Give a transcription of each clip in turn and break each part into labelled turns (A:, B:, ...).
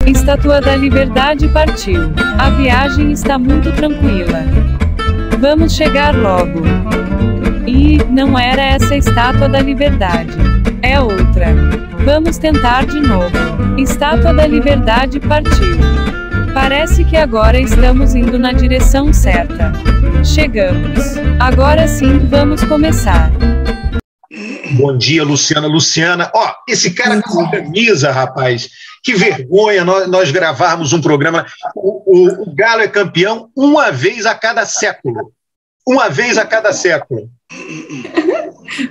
A: Estátua da Liberdade partiu. A viagem está muito tranquila. Vamos chegar logo. E não era essa a Estátua da Liberdade. É outra. Vamos tentar de novo. Estátua da Liberdade partiu. Parece que agora estamos indo na direção certa. Chegamos. Agora sim, vamos começar.
B: Bom dia, Luciana. Luciana, ó, esse cara com essa camisa, rapaz, que vergonha nós gravarmos um programa. O Galo é campeão uma vez a cada século. Uma vez a cada século.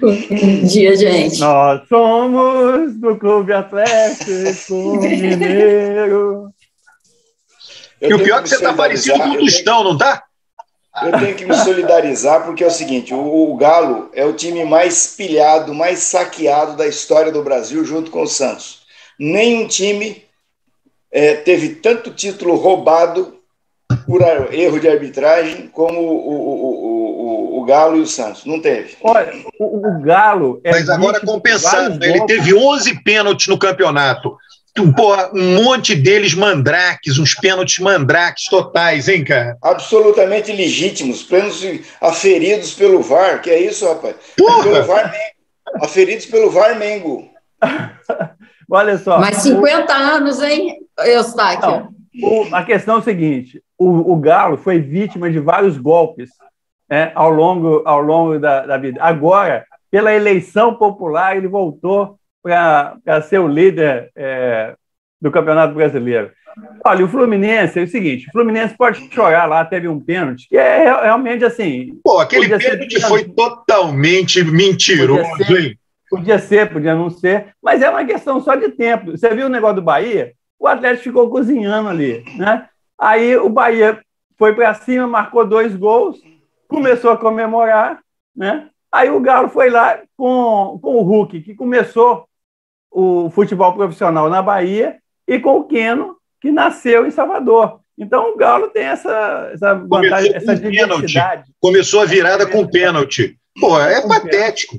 C: Bom dia, gente.
D: Nós somos do Clube Atlético Mineiro.
B: E o pior é que você está parecido com o Tostão, não tá?
E: Eu tenho que me solidarizar, porque é o seguinte, o Galo é o time mais pilhado, mais saqueado da história do Brasil, junto com o Santos. Nenhum time teve tanto título roubado por erro de arbitragem como o Galo e o Santos. Não teve.
D: Olha, o Galo...
B: Mas agora compensando, ele teve 11 pênaltis no campeonato. Porra, um monte deles mandrakes, uns pênaltis mandrakes totais, hein, cara?
E: Absolutamente legítimos, pênaltis aferidos pelo VAR, que é isso, rapaz?
B: Porra!
E: Pelo VAR, aferidos pelo VAR Mengo.
D: Olha só.
C: Mas 50 anos, hein, Eustáquio?
D: A questão é o seguinte, o Galo foi vítima de vários golpes, né, ao longo da vida. Agora, pela eleição popular, ele voltou para ser o líder do Campeonato Brasileiro. Olha, o Fluminense é o seguinte, o Fluminense pode chorar lá, teve um pênalti, que é realmente assim...
B: Pô, aquele pênalti foi totalmente mentiroso, hein?
D: Podia ser, podia não ser, mas é uma questão só de tempo. Você viu o negócio do Bahia? O Atlético ficou cozinhando ali, né? Aí o Bahia foi para cima, marcou 2 gols, começou a comemorar, né? Aí o Galo foi lá com o Hulk, que começou o futebol profissional na Bahia, e com o Keno, que nasceu em Salvador. Então o Galo tem essa vantagem, essa diversidade.
B: Começou a virada com pênalti. Pô, é patético.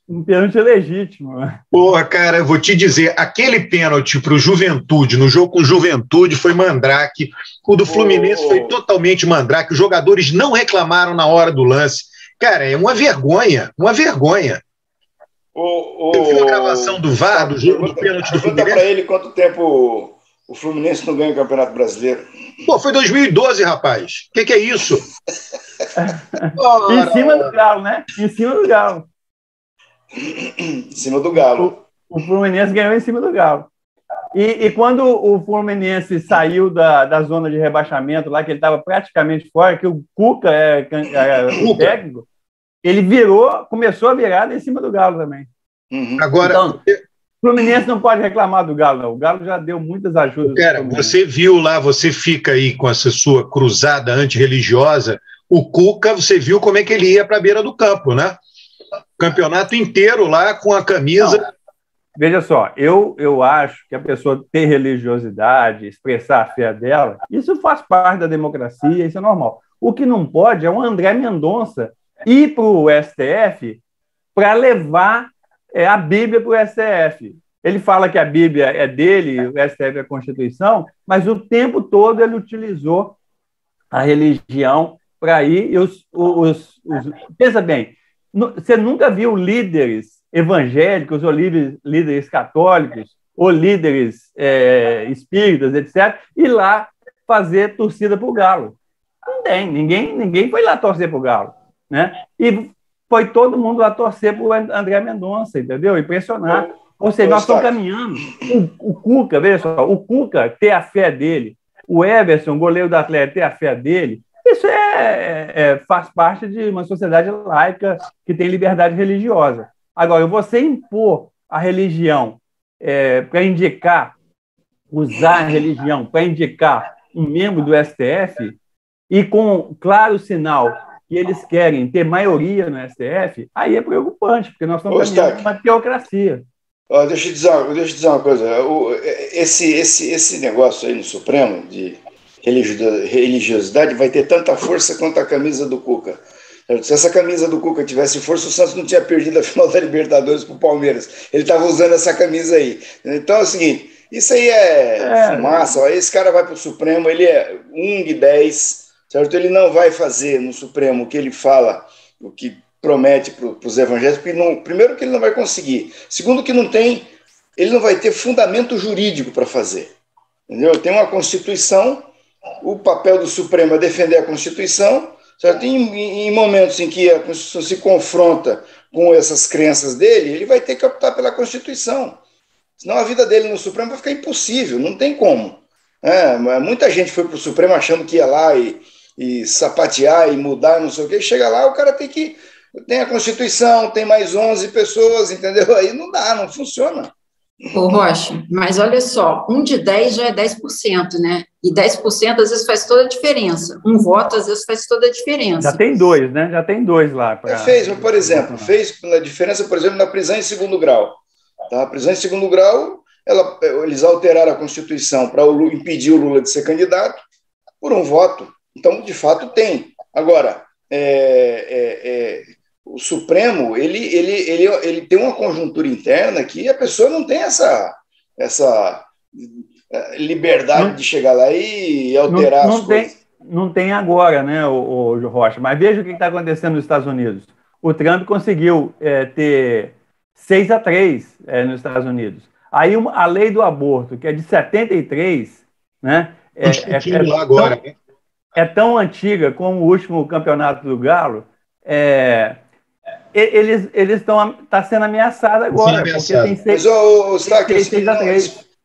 D: Um pênalti legítimo.
B: Porra, cara, eu vou te dizer, aquele pênalti para o Juventude, no jogo com o Juventude, foi mandrake. O do Fluminense foi totalmente mandrake. Os jogadores não reclamaram na hora do lance. Cara, é uma vergonha, uma vergonha. Você viu a gravação do VAR, do jogo do pênalti do Fluminense?
E: Pergunta para ele quanto tempo o Fluminense não ganha o Campeonato Brasileiro.
B: Pô, foi 2012, rapaz. O que é isso?
D: Em cima do Galo, né? Em cima do Galo.
E: Em cima do Galo.
D: O Fluminense ganhou em cima do Galo. E quando o Fluminense saiu da zona de rebaixamento, lá que ele estava praticamente fora, que o Cuca é o técnico, ele começou a virada em cima do Galo também.
B: Agora,
D: então, o Fluminense não pode reclamar do Galo, não. O Galo já deu muitas ajudas.
B: Cara, você viu lá, você fica aí com essa sua cruzada antirreligiosa, o Cuca, você viu como é que ele ia para a beira do campo, né? Campeonato inteiro lá com a camisa...
D: Não. Veja só, eu acho que a pessoa ter religiosidade, expressar a fé dela, isso faz parte da democracia, isso é normal. O que não pode é o André Mendonça ir para o STF para levar a Bíblia para o STF. Ele fala que a Bíblia é dele, o STF é a Constituição, mas o tempo todo ele utilizou a religião para ir. Pensa bem, você nunca viu líderes evangélicos, ou líderes católicos, ou líderes espíritas, etc., ir lá fazer torcida para o Galo. Não tem, ninguém foi lá torcer para o Galo, né? E foi todo mundo lá torcer para o André Mendonça, entendeu? Impressionar. Ou seja, nós estamos caminhando. O Cuca, veja só, o Cuca ter a fé dele, o Everson, goleiro do Atlético, ter a fé dele, isso faz parte de uma sociedade laica que tem liberdade religiosa. Agora, você impor a religião para indicar, usar a religião para indicar um membro do STF, e com claro sinal que eles querem ter maioria no STF, aí é preocupante, porque nós estamos caminhando uma teocracia.
E: Deixa eu dizer uma coisa. Esse negócio aí no Supremo de religiosidade vai ter tanta força quanto a camisa do Cuca. Se essa camisa do Cuca tivesse força, o Santos não tinha perdido a final da Libertadores para o Palmeiras. Ele estava usando essa camisa aí. Então é o seguinte, Isso aí é fumaça. Aí esse cara vai para o Supremo, ele é 1 de 10, certo? Ele não vai fazer no Supremo o que ele fala, o que promete para os evangélicos, primeiro que ele não vai conseguir, segundo que ele não vai ter fundamento jurídico para fazer, entendeu? Tem uma Constituição, o papel do Supremo é defender a Constituição, certo? Em momentos em que a Constituição se confronta com essas crenças dele, ele vai ter que optar pela Constituição, senão a vida dele no Supremo vai ficar impossível, não tem como. Muita gente foi para o Supremo achando que ia lá e sapatear e mudar, não sei o quê, chega lá, o cara tem a Constituição, tem mais 11 pessoas, entendeu? Aí não dá, não funciona.
C: Ô, Rocha, mas olha só, 1 de 10 já é 10%, né? E 10% às vezes faz toda a diferença. Um voto às vezes faz toda a diferença.
D: Já tem 2, né? Já tem 2 lá.
E: Fez a diferença, por exemplo, na prisão em segundo grau. Tá? A prisão em segundo grau, eles alteraram a Constituição para impedir o Lula de ser candidato por um voto. Então, de fato, tem. Agora, o Supremo, ele tem uma conjuntura interna que a pessoa não tem essa liberdade de chegar lá e alterar as coisas.
D: Não tem agora, né, o Rocha, mas veja o que está acontecendo nos Estados Unidos. O Trump conseguiu ter 6-3 nos Estados Unidos. Aí a lei do aborto, que é de 73, né, é tão antiga como o último campeonato do Galo, está sendo ameaçado agora.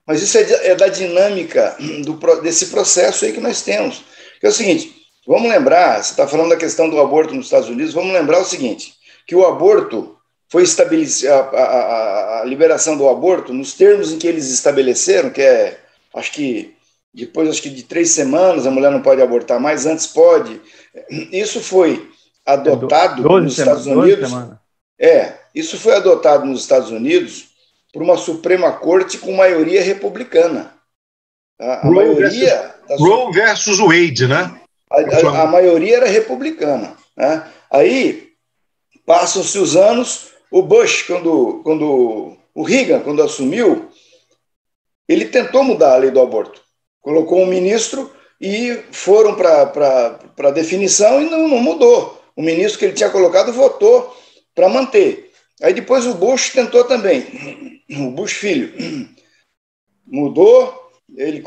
E: Mas isso é da dinâmica desse processo aí que nós temos. Que é o seguinte, vamos lembrar, você está falando da questão do aborto nos Estados Unidos, vamos lembrar o seguinte, que o aborto foi estabelecido, a liberação do aborto, nos termos em que eles estabeleceram, que depois de 3 semanas a mulher não pode abortar mais, antes pode. Isso foi adotado nos Estados Unidos. Isso foi adotado nos Estados Unidos por uma Suprema Corte com maioria republicana.
B: Roe versus Wade, né?
E: A maioria era republicana. Né? Aí, passam-se os anos, o Bush, quando o Reagan, quando assumiu, ele tentou mudar a lei do aborto. Colocou um ministro e foram para a definição e não mudou. O ministro que ele tinha colocado votou para manter. Aí depois o Bush tentou também. O Bush filho mudou, ele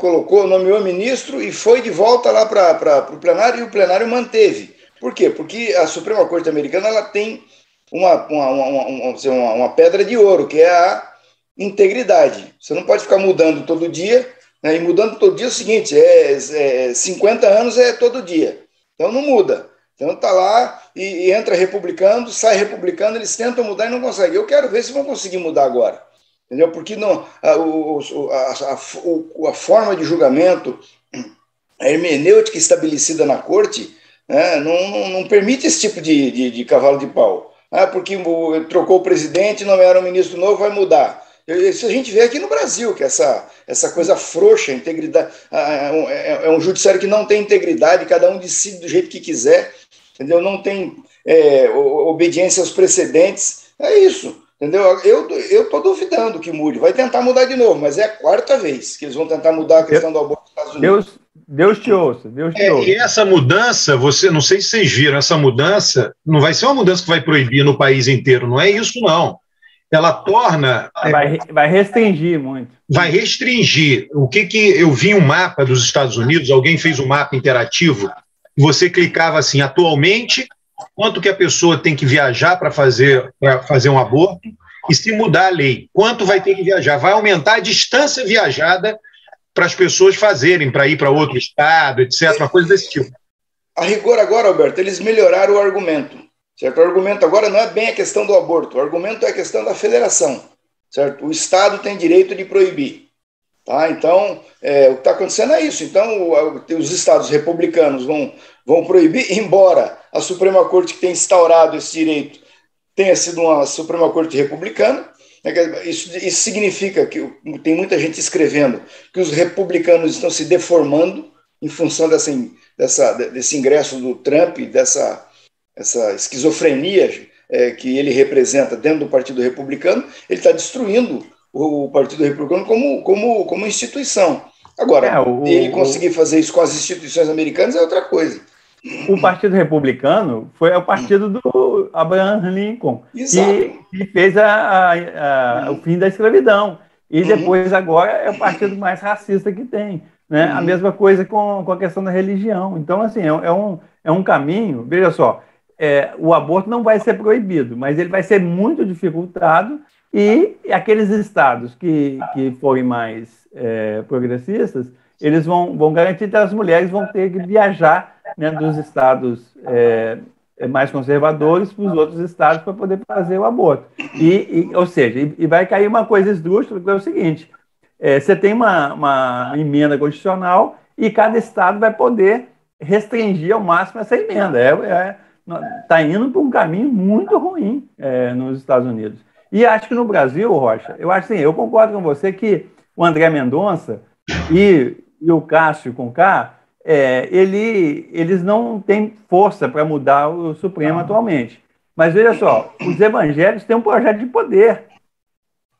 E: nomeou ministro e foi de volta lá para o plenário e o plenário manteve. Por quê? Porque a Suprema Corte Americana ela tem uma pedra de ouro, que é a integridade. Você não pode ficar mudando todo dia, né? E mudando todo dia é o seguinte, 50 anos é todo dia. Então não muda. Então está lá e entra republicano, sai republicano, eles tentam mudar e não conseguem. Eu quero ver se vão conseguir mudar agora. Entendeu? Porque a forma de julgamento, a hermenêutica estabelecida na corte, né, não permite esse tipo de cavalo de pau. Porque trocou o presidente, nomearam um ministro novo, vai mudar. Isso a gente vê aqui no Brasil, que essa coisa frouxa, integridade, é um judiciário que não tem integridade, cada um decide do jeito que quiser, entendeu? Não tem obediência aos precedentes, é isso, entendeu? Eu estou duvidando que mude, vai tentar mudar de novo, mas é a 4ª vez que eles vão tentar mudar a questão do aborto nos Estados Unidos.
D: Deus te ouça, Deus te ouça.
B: E essa mudança, não sei se vocês viram, essa mudança não vai ser uma mudança que vai proibir no país inteiro, não é isso não. Ela torna...
D: Vai restringir muito.
B: Vai restringir. O que eu vi um mapa dos Estados Unidos, alguém fez um mapa interativo, e você clicava assim, atualmente, quanto que a pessoa tem que viajar para fazer um aborto, e se mudar a lei, quanto vai ter que viajar? Vai aumentar a distância viajada para as pessoas fazerem, para ir para outro estado, etc., uma coisa desse tipo.
E: A rigor agora, Alberto, eles melhoraram o argumento. Certo? O argumento agora não é bem a questão do aborto, o argumento é a questão da federação. Certo? O Estado tem direito de proibir. Tá? Então, o que está acontecendo é isso. Então, os estados republicanos vão proibir, embora a Suprema Corte que tem instaurado esse direito tenha sido uma Suprema Corte republicana. Isso significa que tem muita gente escrevendo que os republicanos estão se deformando em função desse ingresso do Trump, dessa esquizofrenia que ele representa dentro do Partido Republicano. Ele está destruindo o Partido Republicano como instituição. Agora, ele conseguir fazer isso com as instituições americanas é outra coisa.
D: O Partido Republicano foi o partido do Abraham Lincoln, que fez o fim da escravidão. E depois, agora, é o partido mais racista que tem. Né? A mesma coisa com a questão da religião. Então, assim, é um caminho. Veja só, o aborto não vai ser proibido, mas ele vai ser muito dificultado, e aqueles estados que forem mais progressistas, eles vão garantir que as mulheres vão ter que viajar, né, dos estados mais conservadores para os outros estados para poder fazer o aborto. Ou seja, vai cair uma coisa esdrúxula, que é o seguinte: você tem uma emenda constitucional e cada estado vai poder restringir ao máximo essa emenda. Está indo para um caminho muito ruim nos Estados Unidos. E acho que no Brasil, Rocha, eu concordo com você que o André Mendonça e o Cássio Conká, eles não têm força para mudar o Supremo atualmente. Mas veja só, os evangélicos têm um projeto de poder.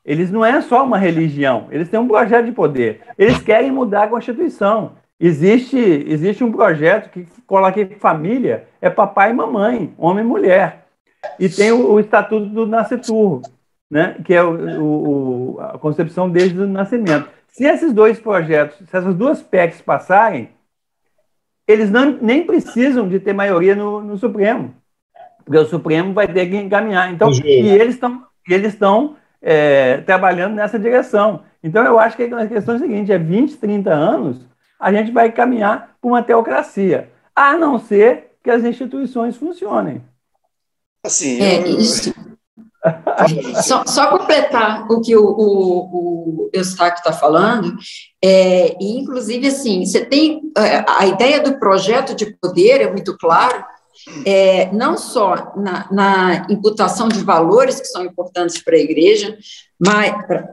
D: Eles não é só uma religião, eles têm um projeto de poder. Eles querem mudar a Constituição. Existe um projeto que coloca que família é papai e mamãe, homem e mulher. E tem o Estatuto do Nasciturno, né, que é a concepção desde o nascimento. Se esses dois projetos, se essas duas PECs passarem, eles nem precisam de ter maioria no Supremo, porque o Supremo vai ter que encaminhar. Então, e eles estão trabalhando nessa direção. Então, eu acho que a questão é a seguinte: 20, 30 anos, a gente vai caminhar para uma teocracia, a não ser que as instituições funcionem.
E: Assim,
C: isso. Só completar o que o Eustáquio está falando, e inclusive, assim, você tem a ideia do projeto de poder, é muito claro, não só na imputação de valores que são importantes para a igreja,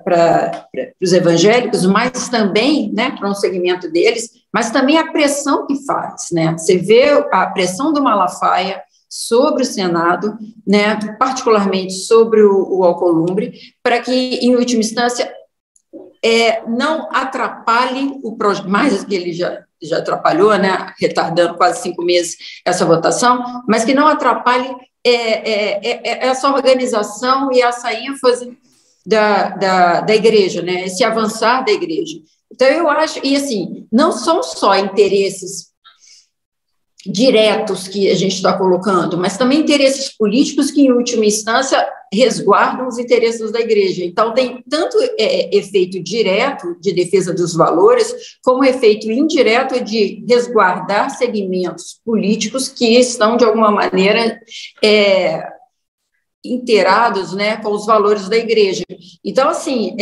C: para os evangélicos, mas também, né, para um segmento deles, mas também a pressão que faz, né? Você vê a pressão do Malafaia sobre o Senado, né, particularmente sobre o Alcolumbre, para que, em última instância, não atrapalhe o projeto, mais do que ele já atrapalhou, né, retardando quase 5 meses essa votação, mas que não atrapalhe essa organização e essa ênfase da igreja, né, esse avançar da igreja. Então, eu acho, e assim, não são só interesses diretos que a gente está colocando, mas também interesses políticos que, em última instância, resguardam os interesses da igreja. Então, tem tanto efeito direto de defesa dos valores, como efeito indireto de resguardar segmentos políticos que estão, de alguma maneira, inteirados, né, com os valores da igreja. Então, assim,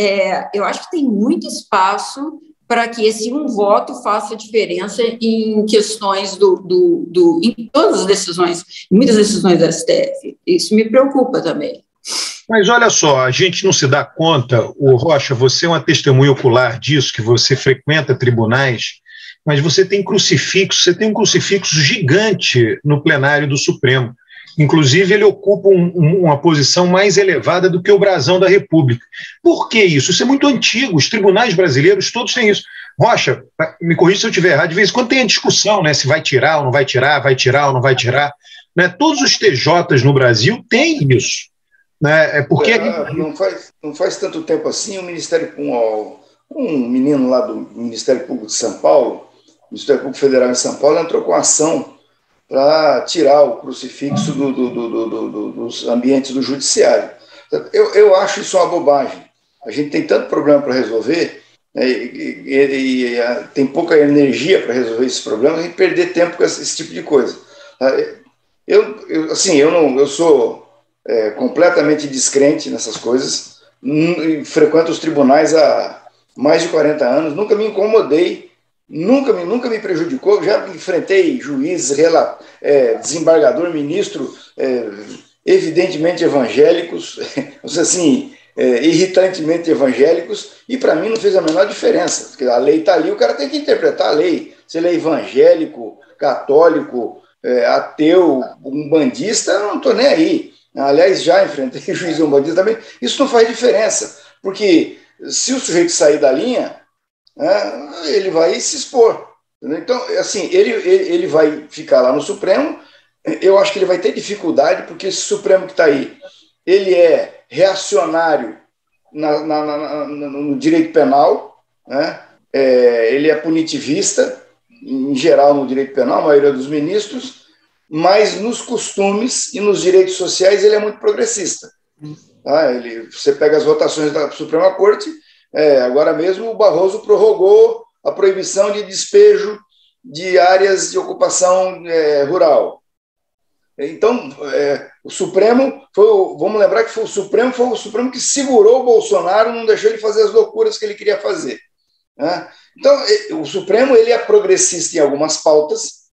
C: eu acho que tem muito espaço para que esse voto faça diferença em questões em todas as decisões, em muitas decisões da STF. Isso me preocupa também.
B: Mas olha só, a gente não se dá conta, Rocha, você é uma testemunha ocular disso, que você frequenta tribunais, mas você tem um crucifixo gigante no plenário do Supremo. Inclusive, ele ocupa uma posição mais elevada do que o brasão da República. Por que isso? Isso é muito antigo. Os tribunais brasileiros todos têm isso. Rocha, me corrija se eu estiver errado, de vez em quando tem a discussão, né, se vai tirar ou não vai tirar, vai tirar ou não vai tirar. Né? Todos os TJs no Brasil têm isso. Né? Porque
E: não faz tanto tempo assim, um menino lá do Ministério Público de São Paulo, Ministério Público Federal em São Paulo, entrou com ação para tirar o crucifixo dos ambientes do judiciário. Eu acho isso uma bobagem. A gente tem tanto problema para resolver, né, e tem pouca energia para resolver esses problemas, a gente perder tempo com esse tipo de coisa. Eu sou completamente descrente nessas coisas, frequento os tribunais há mais de 40 anos, nunca me incomodei, nunca me prejudicou, já enfrentei juízes, desembargador, ministro, evidentemente evangélicos, assim, irritantemente evangélicos, e para mim não fez a menor diferença, porque a lei está ali, o cara tem que interpretar a lei, se ele é evangélico, católico, ateu, umbandista, eu não estou nem aí. Aliás, já enfrentei juiz umbandista também, isso não faz diferença, porque se o sujeito sair da linha, ele vai se expor. Entendeu? Então, assim, ele vai ficar lá no Supremo. Eu acho que ele vai ter dificuldade, porque esse Supremo que está aí, ele é reacionário no direito penal, né? Ele é punitivista, em geral, no direito penal, a maioria dos ministros, mas nos costumes e nos direitos sociais ele é muito progressista. Tá? Você pega as votações da Suprema Corte, agora mesmo o Barroso prorrogou a proibição de despejo de áreas de ocupação rural. Então, o Supremo, vamos lembrar que foi o Supremo que segurou o Bolsonaro, não deixou ele fazer as loucuras que ele queria fazer. Né? Então, o Supremo ele é progressista em algumas pautas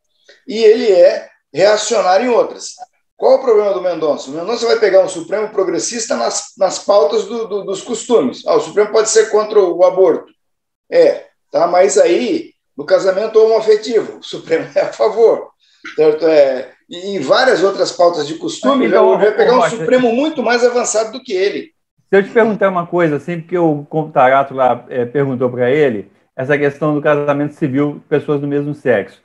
E: e ele é reacionário em outras. Qual o problema do Mendonça? O Mendonça vai pegar um Supremo progressista nas pautas dos costumes. O Supremo pode ser contra o aborto. Tá? Mas aí, no casamento homoafetivo, o Supremo é a favor. Certo? E em várias outras pautas de costume, vai pegar um Supremo muito mais avançado do que ele.
D: Se eu te perguntar uma coisa, assim, porque o Computarato lá perguntou para ele, essa questão do casamento civil, pessoas do mesmo sexo.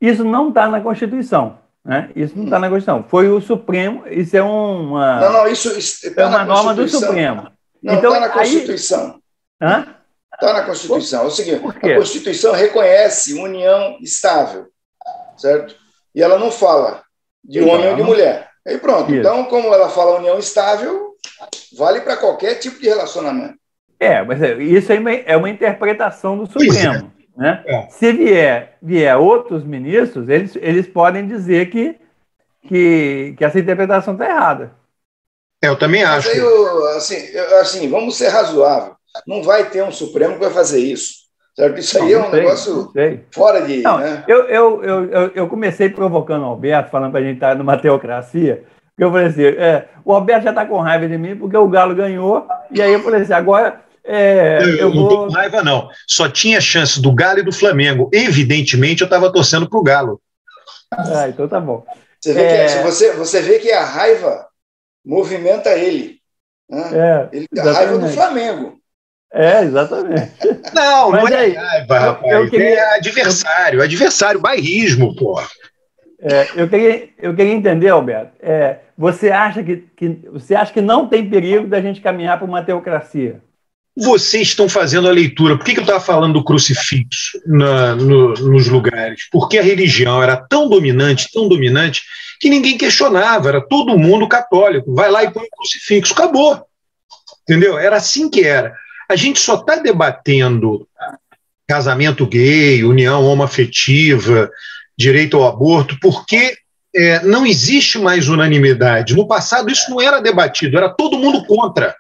D: Isso não está na Constituição, né? Isso não está na Constituição. Foi o Supremo, isso é uma...
E: Não, isso
D: é uma norma do Supremo.
E: Não, está na Constituição.
D: Hã?
E: Está na Constituição. É o seguinte, a Constituição reconhece união estável, certo? E ela não fala de homem ou de mulher. Aí pronto. Isso. Então, como ela fala união estável, vale para qualquer tipo de relacionamento.
D: Mas isso é uma interpretação do Supremo. Né? Se vier outros ministros, eles podem dizer que essa interpretação está errada.
B: Eu também acho.
E: Mas assim, vamos ser razoáveis. Não vai ter um Supremo que vai fazer isso. Certo? Isso aí é um negócio fora de...
D: Não,
E: né?
D: Eu comecei provocando o Alberto, falando para a gente estar numa teocracia, porque eu falei assim, o Alberto já está com raiva de mim porque o Galo ganhou, e aí eu falei assim, agora...
B: eu não estou com raiva, não. Só tinha chance do Galo e do Flamengo. Evidentemente, eu estava torcendo para o Galo.
D: Então tá bom.
E: Você vê que a raiva movimenta ele. Né? A raiva do Flamengo.
D: Exatamente.
B: Não é raiva, rapaz. É adversário, bairrismo, pô.
D: Eu queria entender, Alberto. Você acha que não tem perigo da gente caminhar para uma teocracia?
B: Vocês estão fazendo a leitura. Por que eu estava falando do crucifixo nos lugares? Porque a religião era tão dominante, que ninguém questionava. Era todo mundo católico. Vai lá e põe o crucifixo. Acabou. Entendeu? Era assim que era. A gente só está debatendo casamento gay, união homoafetiva, direito ao aborto, porque não existe mais unanimidade. No passado isso não era debatido, era todo mundo contra.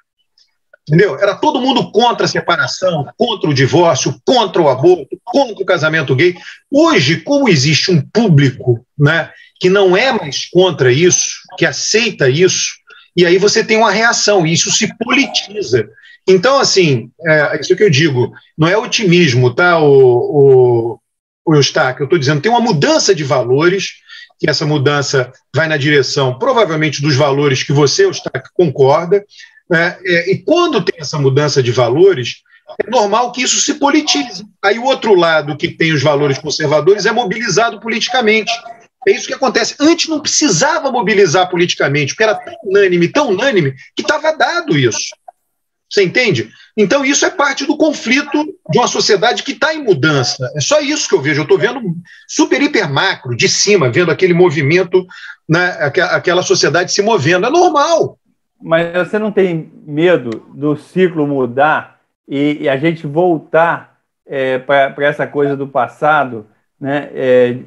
B: Entendeu? Era todo mundo contra a separação, contra o divórcio, contra o aborto, contra o casamento gay. Hoje, como existe um público, né, que não é mais contra isso, que aceita isso, e aí você tem uma reação, e isso se politiza. Então, assim, isso que eu digo, não é otimismo, tá, o Eustáquio? Eu estou dizendo, tem uma mudança de valores, que essa mudança vai na direção, provavelmente, dos valores que você, Eustáquio, concorda, né? E quando tem essa mudança de valores, é normal que isso se politize. Aí o outro lado, que tem os valores conservadores, é mobilizado politicamente. É isso que acontece. Antes não precisava mobilizar politicamente, porque era tão unânime, que estava dado isso. Você entende? Então, isso é parte do conflito de uma sociedade que está em mudança. É só isso que eu vejo. Eu estou vendo super, hiper macro, de cima, vendo aquele movimento, né, aquela sociedade se movendo. É normal.
D: Mas você não tem medo do ciclo mudar e a gente voltar para essa coisa do passado, né,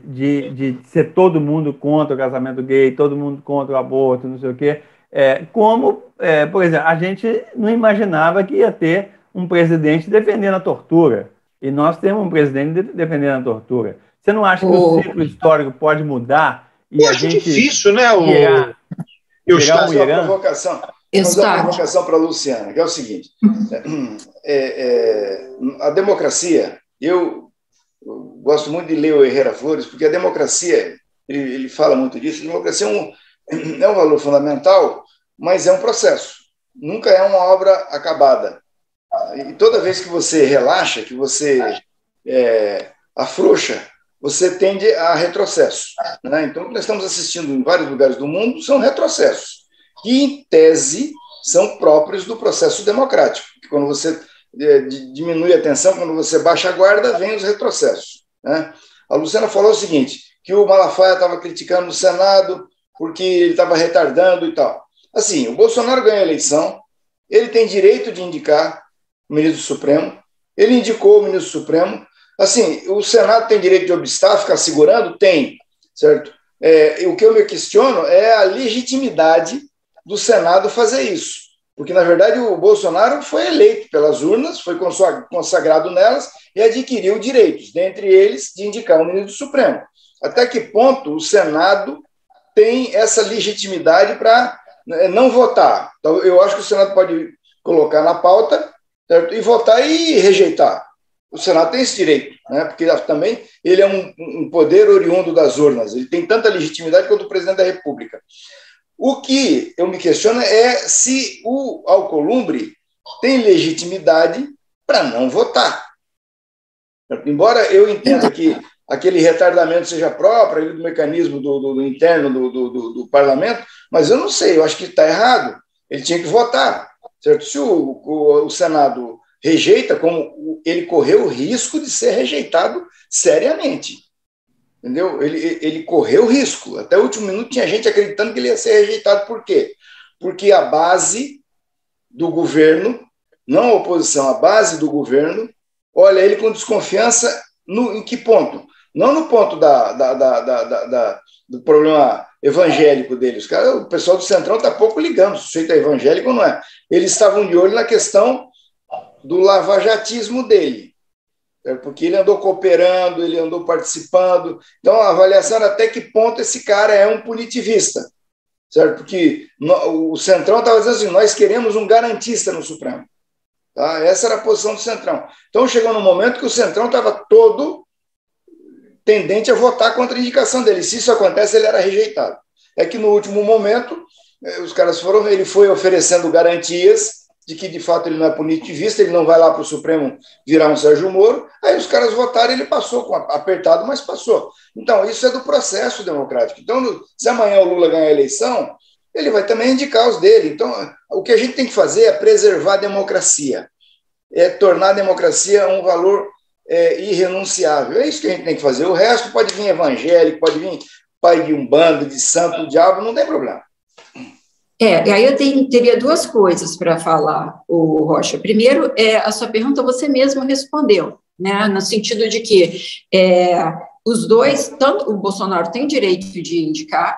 D: de ser todo mundo contra o casamento gay, todo mundo contra o aborto, não sei o quê? Por exemplo, a gente não imaginava que ia ter um presidente defendendo a tortura. E nós temos um presidente defendendo a tortura. Você não acha que o ciclo histórico pode mudar?
B: Eu acho difícil, né?
E: Eu faço uma provocação. Uma provocação para a Luciana, que é o seguinte. A democracia, eu gosto muito de ler o Herrera Flores, porque a democracia, ele fala muito disso, a democracia é um valor fundamental, mas é um processo. Nunca é uma obra acabada. E toda vez que você relaxa, que você afrouxa, você tende a retrocesso, né? Então, o que nós estamos assistindo em vários lugares do mundo são retrocessos, que, em tese, são próprios do processo democrático. Quando você diminui a tensão, quando você baixa a guarda, vem os retrocessos, né? A Luciana falou o seguinte, que o Malafaia estava criticando o Senado porque ele estava retardando e tal. Assim, o Bolsonaro ganhou a eleição, ele tem direito de indicar o ministro do Supremo, ele indicou o ministro do Supremo. Assim, o Senado tem direito de obstar, ficar segurando? Tem, certo? O que eu me questiono é a legitimidade do Senado fazer isso, porque, na verdade, o Bolsonaro foi eleito pelas urnas, foi consagrado nelas e adquiriu direitos, dentre eles, de indicar o ministro do Supremo. Até que ponto o Senado tem essa legitimidade para não votar? Então, eu acho que o Senado pode colocar na pauta, certo? E votar e rejeitar. O Senado tem esse direito, né? Porque também ele é um poder oriundo das urnas, ele tem tanta legitimidade quanto o presidente da República. O que eu me questiono é se o Alcolumbre tem legitimidade para não votar. Embora eu entenda que aquele retardamento seja próprio do mecanismo do interno do parlamento, mas eu não sei, eu acho que está errado. Ele tinha que votar, certo? Se o Senado rejeita, como ele correu o risco de ser rejeitado seriamente. Entendeu? Ele correu o risco. Até o último minuto tinha gente acreditando que ele ia ser rejeitado. Por quê? Porque a base do governo, não a oposição, a base do governo, olha ele com desconfiança em que ponto? Não no ponto do problema evangélico deles. O pessoal do Centrão está pouco ligando, se o sujeito é evangélico ou não é. Eles estavam de olho na questão do lavajatismo dele, porque ele andou cooperando, ele andou participando. Então, a avaliação era até que ponto esse cara é um punitivista, certo? Porque o Centrão estava dizendo assim, nós queremos um garantista no Supremo. Tá? Essa era a posição do Centrão. Então, chegou no momento que o Centrão estava todo tendente a votar contra a indicação dele. Se isso acontece, ele era rejeitado. É que no último momento, os caras ele foi oferecendo garantias de que, de fato, ele não é punitivista, ele não vai lá para o Supremo virar um Sérgio Moro, aí os caras votaram e ele passou, apertado, mas passou. Então, isso é do processo democrático. Então, se amanhã o Lula ganhar a eleição, ele vai também indicar os dele. Então, o que a gente tem que fazer é preservar a democracia, é tornar a democracia um valor irrenunciável. É isso que a gente tem que fazer. O resto pode vir evangélico, pode vir pai de umbanda, de santo, diabo, não tem problema.
C: E aí eu teria duas coisas para falar, o Rocha. Primeiro, a sua pergunta você mesmo respondeu, né, no sentido de que os dois, tanto o Bolsonaro tem direito de indicar,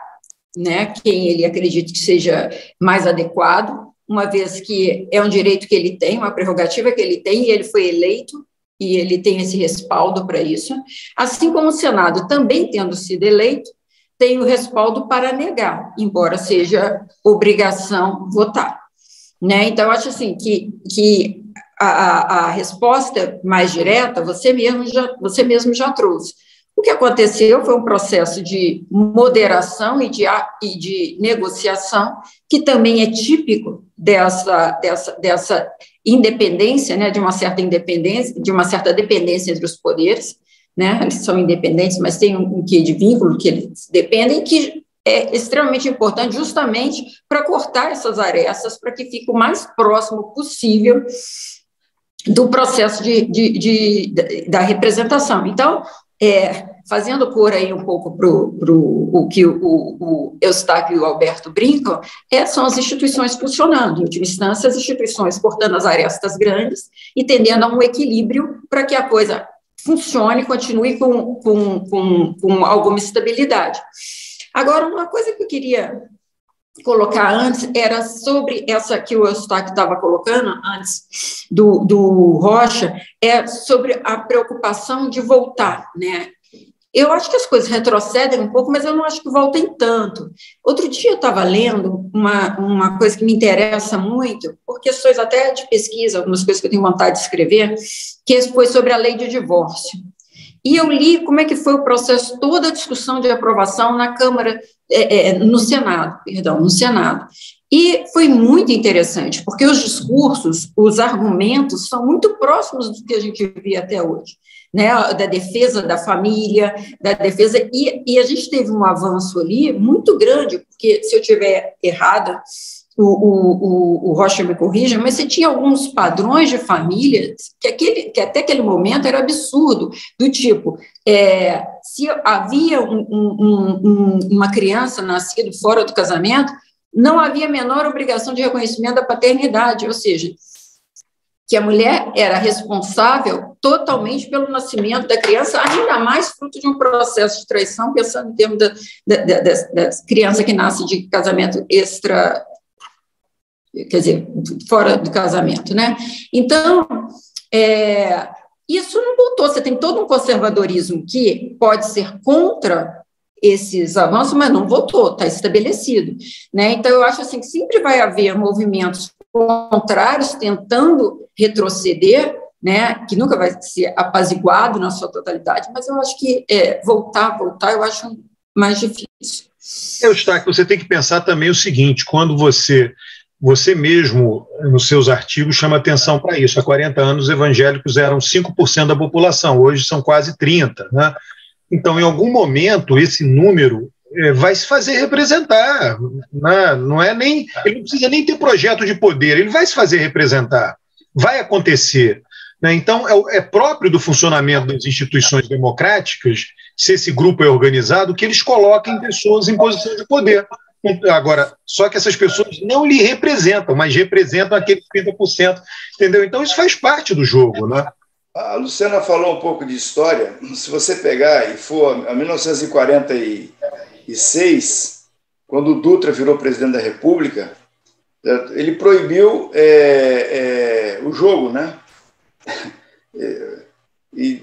C: né, quem ele acredita que seja mais adequado, uma vez que é um direito que ele tem, uma prerrogativa que ele tem, e ele foi eleito, e ele tem esse respaldo para isso, assim como o Senado, também tendo sido eleito, tem o respaldo para negar, embora seja obrigação votar, né? Então, eu acho assim que a resposta mais direta você mesmo já trouxe. O que aconteceu foi um processo de moderação e de negociação, que também é típico dessa independência, né? De uma certa independência, de uma certa dependência entre os poderes, né? Eles são independentes, mas tem um quê de vínculo que eles dependem, que é extremamente importante justamente para cortar essas arestas, para que fique o mais próximo possível do processo da representação. Então, fazendo cor aí um pouco para o que o Eustáquio e o Alberto brincam, são as instituições funcionando, em última instância, as instituições cortando as arestas grandes e tendendo a um equilíbrio para que a coisa funcione, continue com alguma estabilidade. Agora, uma coisa que eu queria colocar antes era sobre essa que o Eustáquio estava colocando antes do Rocha, sobre a preocupação de voltar, né? Eu acho que as coisas retrocedem um pouco, mas eu não acho que voltem tanto. Outro dia eu estava lendo uma coisa que me interessa muito, por questões até de pesquisa, algumas coisas que eu tenho vontade de escrever, que foi sobre a lei de divórcio. E eu li como é que foi o processo, toda a discussão de aprovação na Câmara, no Senado. E foi muito interessante, porque os discursos, os argumentos são muito próximos do que a gente via até hoje, né? Da defesa da família, da defesa... E a gente teve um avanço ali muito grande, porque, se eu estiver errada, o Rocha me corrija, mas você tinha alguns padrões de família que até aquele momento era absurdo, do tipo, se havia uma criança nascida fora do casamento, não havia a menor obrigação de reconhecimento da paternidade, ou seja, que a mulher era responsável totalmente pelo nascimento da criança, ainda mais fruto de um processo de traição, pensando em termos da criança que nasce de casamento extra, quer dizer, fora do casamento, né? Então, isso não voltou, você tem todo um conservadorismo que pode ser contra esses avanços, mas não voltou, está estabelecido, né? Então, eu acho assim que sempre vai haver movimentos contrários tentando retroceder, né? Que nunca vai ser apaziguado na sua totalidade, mas eu acho que voltar, eu acho mais difícil.
B: Eustáquio, você tem que pensar também o seguinte, quando você mesmo, nos seus artigos, chama atenção para isso. Há 40 anos, os evangélicos eram 5% da população, hoje são quase 30%, né? Então, em algum momento, esse número vai se fazer representar, né? Ele não precisa nem ter projeto de poder, ele vai se fazer representar, vai acontecer, né? Então, é próprio do funcionamento das instituições democráticas, se esse grupo é organizado, que eles coloquem pessoas em posição de poder. Agora, só que essas pessoas não lhe representam, mas representam aqueles 30%, entendeu? Então, isso faz parte do jogo, né?
E: A Luciana falou um pouco de história. Se você pegar e for a 1946, quando o Dutra virou presidente da República, ele proibiu o jogo, né? E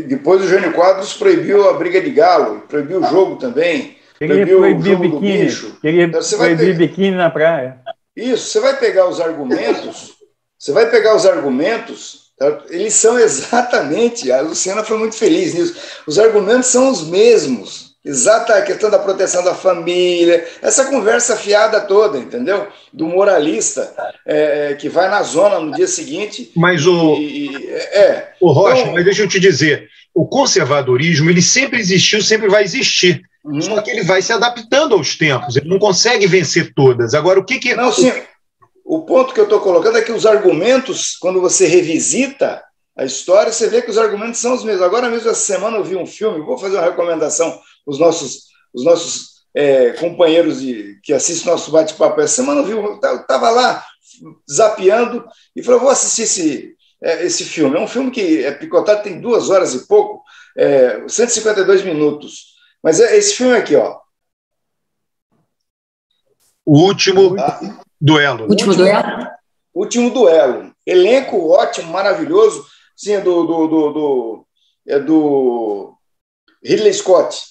E: depois o Jânio Quadros proibiu a briga de galo, proibiu o jogo também.
D: Queria proibir biquíni. Queria proibir biquíni na praia.
E: Isso, você vai pegar os argumentos, eles são exatamente, a Luciana foi muito feliz nisso, os argumentos são os mesmos, exata a questão da proteção da família, essa conversa fiada toda, entendeu? Do moralista que vai na zona no dia seguinte.
B: Mas o Rocha, então, mas deixa eu te dizer, o conservadorismo, ele sempre existiu, sempre vai existir. Só que ele vai se adaptando aos tempos, ele não consegue vencer todas. Agora, o que...
E: Não, sim. O ponto que eu estou colocando é que os argumentos, quando você revisita a história, você vê que os argumentos são os mesmos. Agora mesmo, essa semana, eu vi um filme, vou fazer uma recomendação para os nossos companheiros que assistem nosso bate-papo. Essa semana eu estava lá, zapeando, e falei, vou assistir esse filme. É um filme que é picotado, tem 2 horas e pouco, 152 minutos. Mas esse filme aqui, ó.
B: O Último Duelo.
E: Último Duelo. Elenco ótimo, maravilhoso. Sim, do Ridley Scott.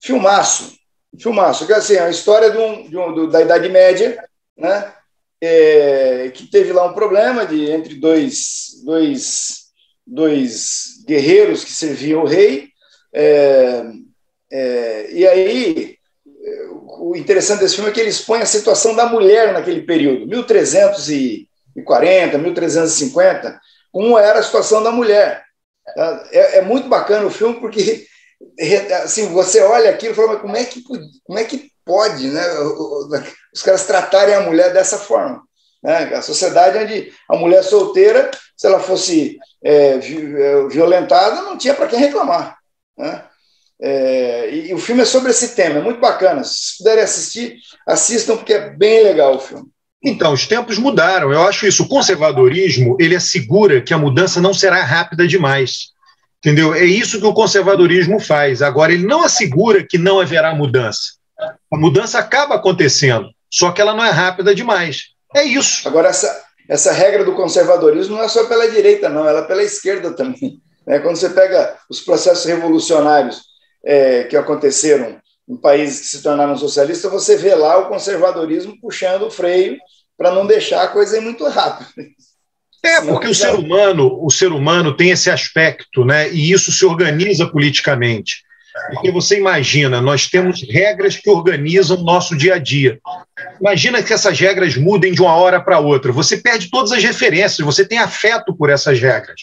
E: Filmaço. Que assim, é a história da Idade Média, né? Que teve lá um problema entre dois guerreiros que serviam o rei. E aí, o interessante desse filme é que ele expõe a situação da mulher naquele período, 1340, 1350, como era a situação da mulher. É muito bacana o filme, porque assim, você olha aquilo e fala, mas como é que pode, né, os caras tratarem a mulher dessa forma? Né? A sociedade onde a mulher solteira, se ela fosse violentada, não tinha para quem reclamar, né? E o filme é sobre esse tema, é muito bacana. Se puderem assistir, assistam, porque é bem legal o filme.
B: Então, os tempos mudaram. Eu acho isso. O conservadorismo, ele assegura que a mudança não será rápida demais. Entendeu? É isso que o conservadorismo faz. Agora, ele não assegura que não haverá mudança. A mudança acaba acontecendo, só que ela não é rápida demais. É isso.
E: Agora, essa regra do conservadorismo não é só pela direita, não. Ela é pela esquerda também. Quando você pega os processos revolucionários que aconteceram em países que se tornaram socialistas, você vê lá o conservadorismo puxando o freio para não deixar a coisa ir muito rápido.
B: Porque o ser humano tem esse aspecto, né? E isso se organiza politicamente. Porque você imagina, nós temos regras que organizam o nosso dia a dia. Imagina que essas regras mudem de uma hora para outra. Você perde todas as referências, você tem afeto por essas regras.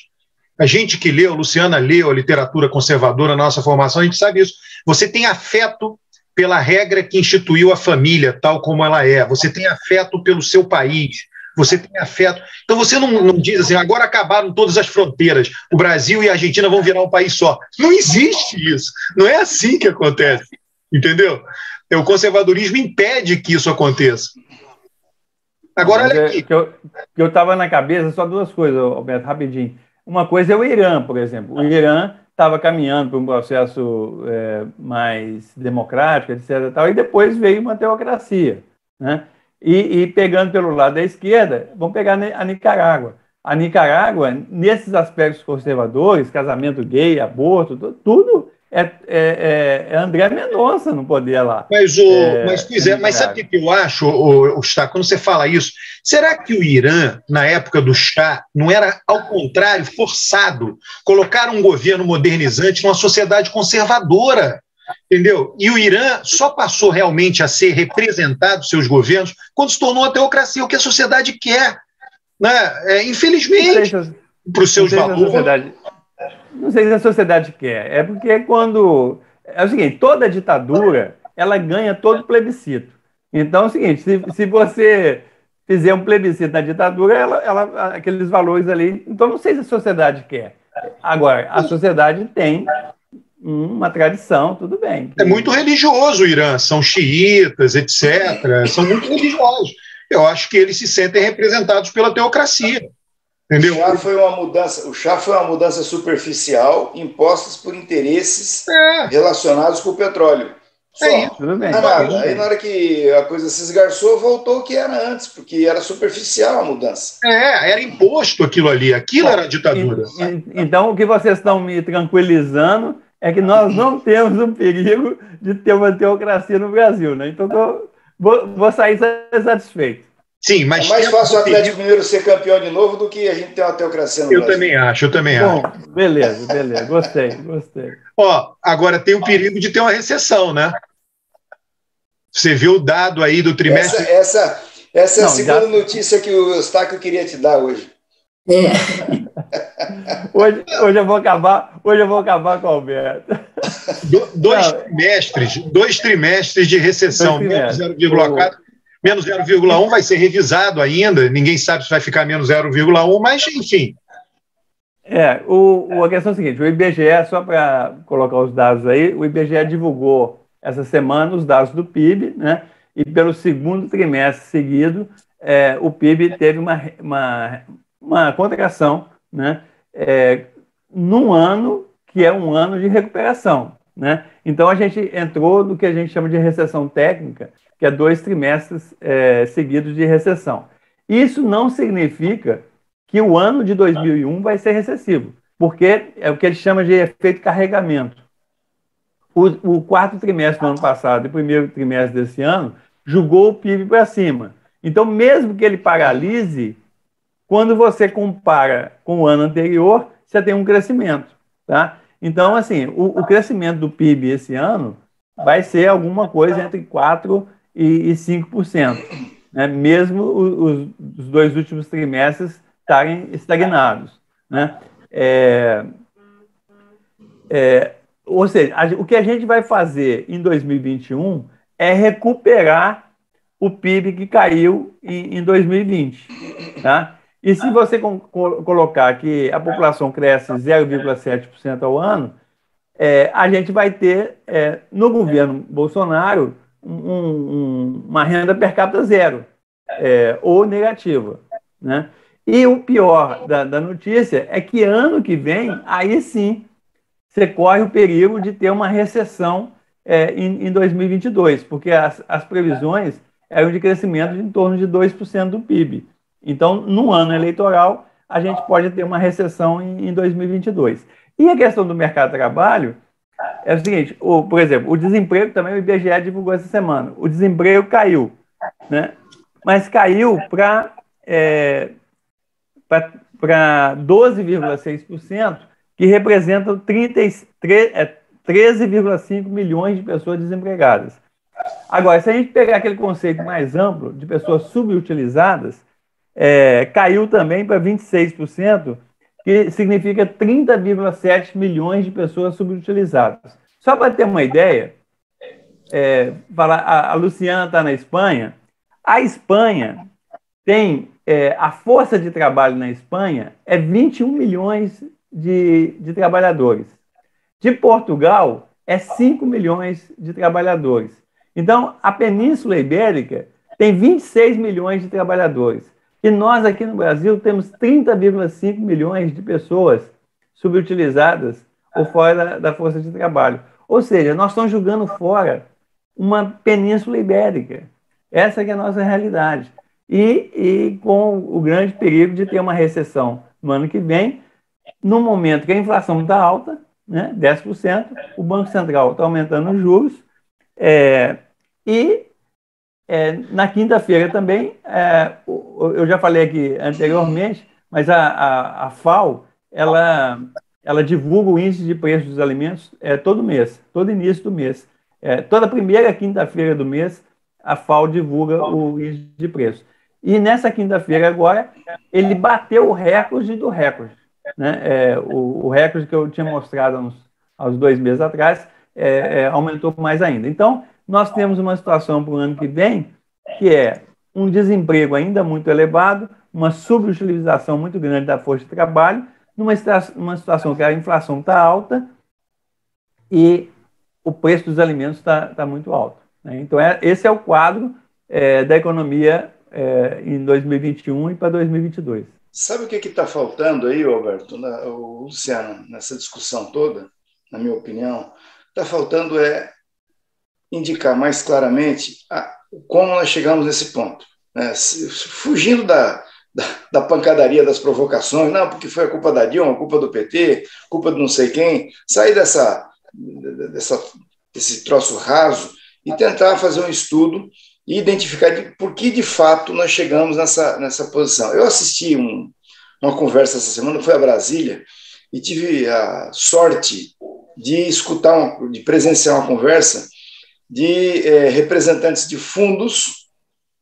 B: A gente que leu, a Luciana leu a literatura conservadora na nossa formação, a gente sabe isso. Você tem afeto pela regra que instituiu a família, tal como ela é. Você tem afeto pelo seu país. Você tem afeto. Então você não diz assim, agora acabaram todas as fronteiras, o Brasil e a Argentina vão virar um país só. Não existe isso. Não é assim que acontece. Entendeu? O conservadorismo impede que isso aconteça. Agora, olha aqui.
D: Que eu estava na cabeça, só duas coisas, Alberto, rapidinho. Uma coisa é o Irã, por exemplo. O Irã estava caminhando para um processo mais democrático, etc. Tal, e depois veio uma teocracia. Né? E pegando pelo lado da esquerda, vamos pegar a Nicarágua. A Nicarágua, nesses aspectos conservadores, casamento gay, aborto, tudo é André Mendonça no poder lá.
B: Mas sabe o que eu acho, Chá, quando você fala isso? Será que o Irã, na época do Chá, não era, ao contrário, forçado? Colocar um governo modernizante numa sociedade conservadora, entendeu? E o Irã só passou realmente a ser representado, seus governos, quando se tornou uma teocracia, o que a sociedade quer. Né? Infelizmente, para os seus valores...
D: Não sei se a sociedade quer. É porque quando... É o seguinte, toda ditadura, ela ganha todo plebiscito. Então é o seguinte, se você fizer um plebiscito na ditadura, aqueles valores ali... Então não sei se a sociedade quer. Agora, a sociedade tem uma tradição, tudo bem.
B: É muito religioso o Irã, são xiitas, etc. São muito religiosos. Eu acho que eles se sentem representados pela teocracia. Entendeu?
E: O chá foi uma mudança superficial impostas por interesses relacionados com o petróleo. Só.
D: Tudo bem.
E: Nada. Aí na hora que a coisa se esgarçou, voltou ao que era antes, porque era superficial a mudança.
B: Era imposto aquilo ali, era ditadura.
D: Então o que vocês estão me tranquilizando é que nós não temos o perigo de ter uma teocracia no Brasil, né? Então vou sair satisfeito.
B: Sim, mas
E: é mais fácil o Atlético Mineiro ser campeão de novo do que a gente ter uma teocracia no Brasil.
B: Eu também acho.
D: Bom, beleza. Gostei.
B: Agora tem o perigo de ter uma recessão, né? Você viu o dado aí do trimestre...
E: Essa é a segunda notícia que o Eustáquio queria te dar hoje.
D: Hoje eu vou acabar com o Alberto.
B: Dois trimestres de recessão, menos 0,4... Menos 0,1 vai ser revisado ainda, ninguém sabe se vai ficar menos 0,1, mas enfim.
D: A questão é a seguinte, o IBGE, só para colocar os dados aí, o IBGE divulgou essa semana os dados do PIB, né? E pelo segundo trimestre seguido, o PIB teve uma contração, né? Num ano que é um ano de recuperação, né? Então a gente entrou no que a gente chama de recessão técnica, que é 2 trimestres seguidos de recessão. Isso não significa que o ano de 2001 vai ser recessivo, porque é o que ele chama de efeito carregamento. O quarto trimestre do ano passado e o primeiro trimestre desse ano jogou o PIB para cima. Então, mesmo que ele paralise, quando você compara com o ano anterior, você tem um crescimento. Tá? Então, assim, o crescimento do PIB esse ano vai ser alguma coisa entre 4% e 5%, né? Mesmo os 2 últimos trimestres estarem estagnados. Né? Ou seja, o que a gente vai fazer em 2021 é recuperar o PIB que caiu em 2020. Tá? E se você colocar que a população cresce 0,7% ao ano, a gente vai ter, no governo Bolsonaro, uma renda per capita zero, ou negativa. Né? E o pior da notícia é que ano que vem, aí sim, você corre o perigo de ter uma recessão em 2022, porque as previsões eram de crescimento de em torno de 2% do PIB. Então, no ano eleitoral, a gente pode ter uma recessão em 2022. E a questão do mercado de trabalho é o seguinte, por exemplo, o desemprego também, o IBGE divulgou essa semana, o desemprego caiu, né? Mas caiu para 12,6%, que representam 13,5 milhões de pessoas desempregadas. Agora, se a gente pegar aquele conceito mais amplo de pessoas subutilizadas, caiu também para 26%, que significa 30,7 milhões de pessoas subutilizadas. Só para ter uma ideia, a Luciana está na Espanha. A Espanha tem, a força de trabalho na Espanha é 21 milhões de trabalhadores. De Portugal, é 5 milhões de trabalhadores. Então, a Península Ibérica tem 26 milhões de trabalhadores. E nós, aqui no Brasil, temos 30,5 milhões de pessoas subutilizadas ou fora da força de trabalho. Ou seja, nós estamos jogando fora uma Península Ibérica. Essa que é a nossa realidade. E com o grande perigo de ter uma recessão no ano que vem, no momento que a inflação está alta, né, 10%, o Banco Central está aumentando os juros, na quinta-feira também, eu já falei aqui anteriormente, mas a FAO, ela divulga o índice de preços dos alimentos todo mês, todo início do mês. Toda primeira quinta-feira do mês, a FAO divulga o índice de preços. E nessa quinta-feira agora, ele bateu o recorde do recorde. Né? O recorde que eu tinha mostrado há uns 2 meses atrás aumentou mais ainda. Então, nós temos uma situação para o ano que vem que é um desemprego ainda muito elevado, uma subutilização muito grande da força de trabalho, numa situação que a inflação está alta e o preço dos alimentos está muito alto. Né? Então, esse é o quadro da economia em 2021 e para 2022.
E: Sabe o que está faltando aí, Alberto, o Luciano, nessa discussão toda, na minha opinião? Está faltando indicar mais claramente como nós chegamos nesse ponto. Né? Fugindo da pancadaria, das provocações, não, porque foi a culpa da Dilma, a culpa do PT, culpa de não sei quem, sair desse troço raso e tentar fazer um estudo e identificar por que, de fato, nós chegamos nessa posição. Eu assisti uma conversa essa semana, fui a Brasília, e tive a sorte de de presenciar uma conversa de representantes de fundos,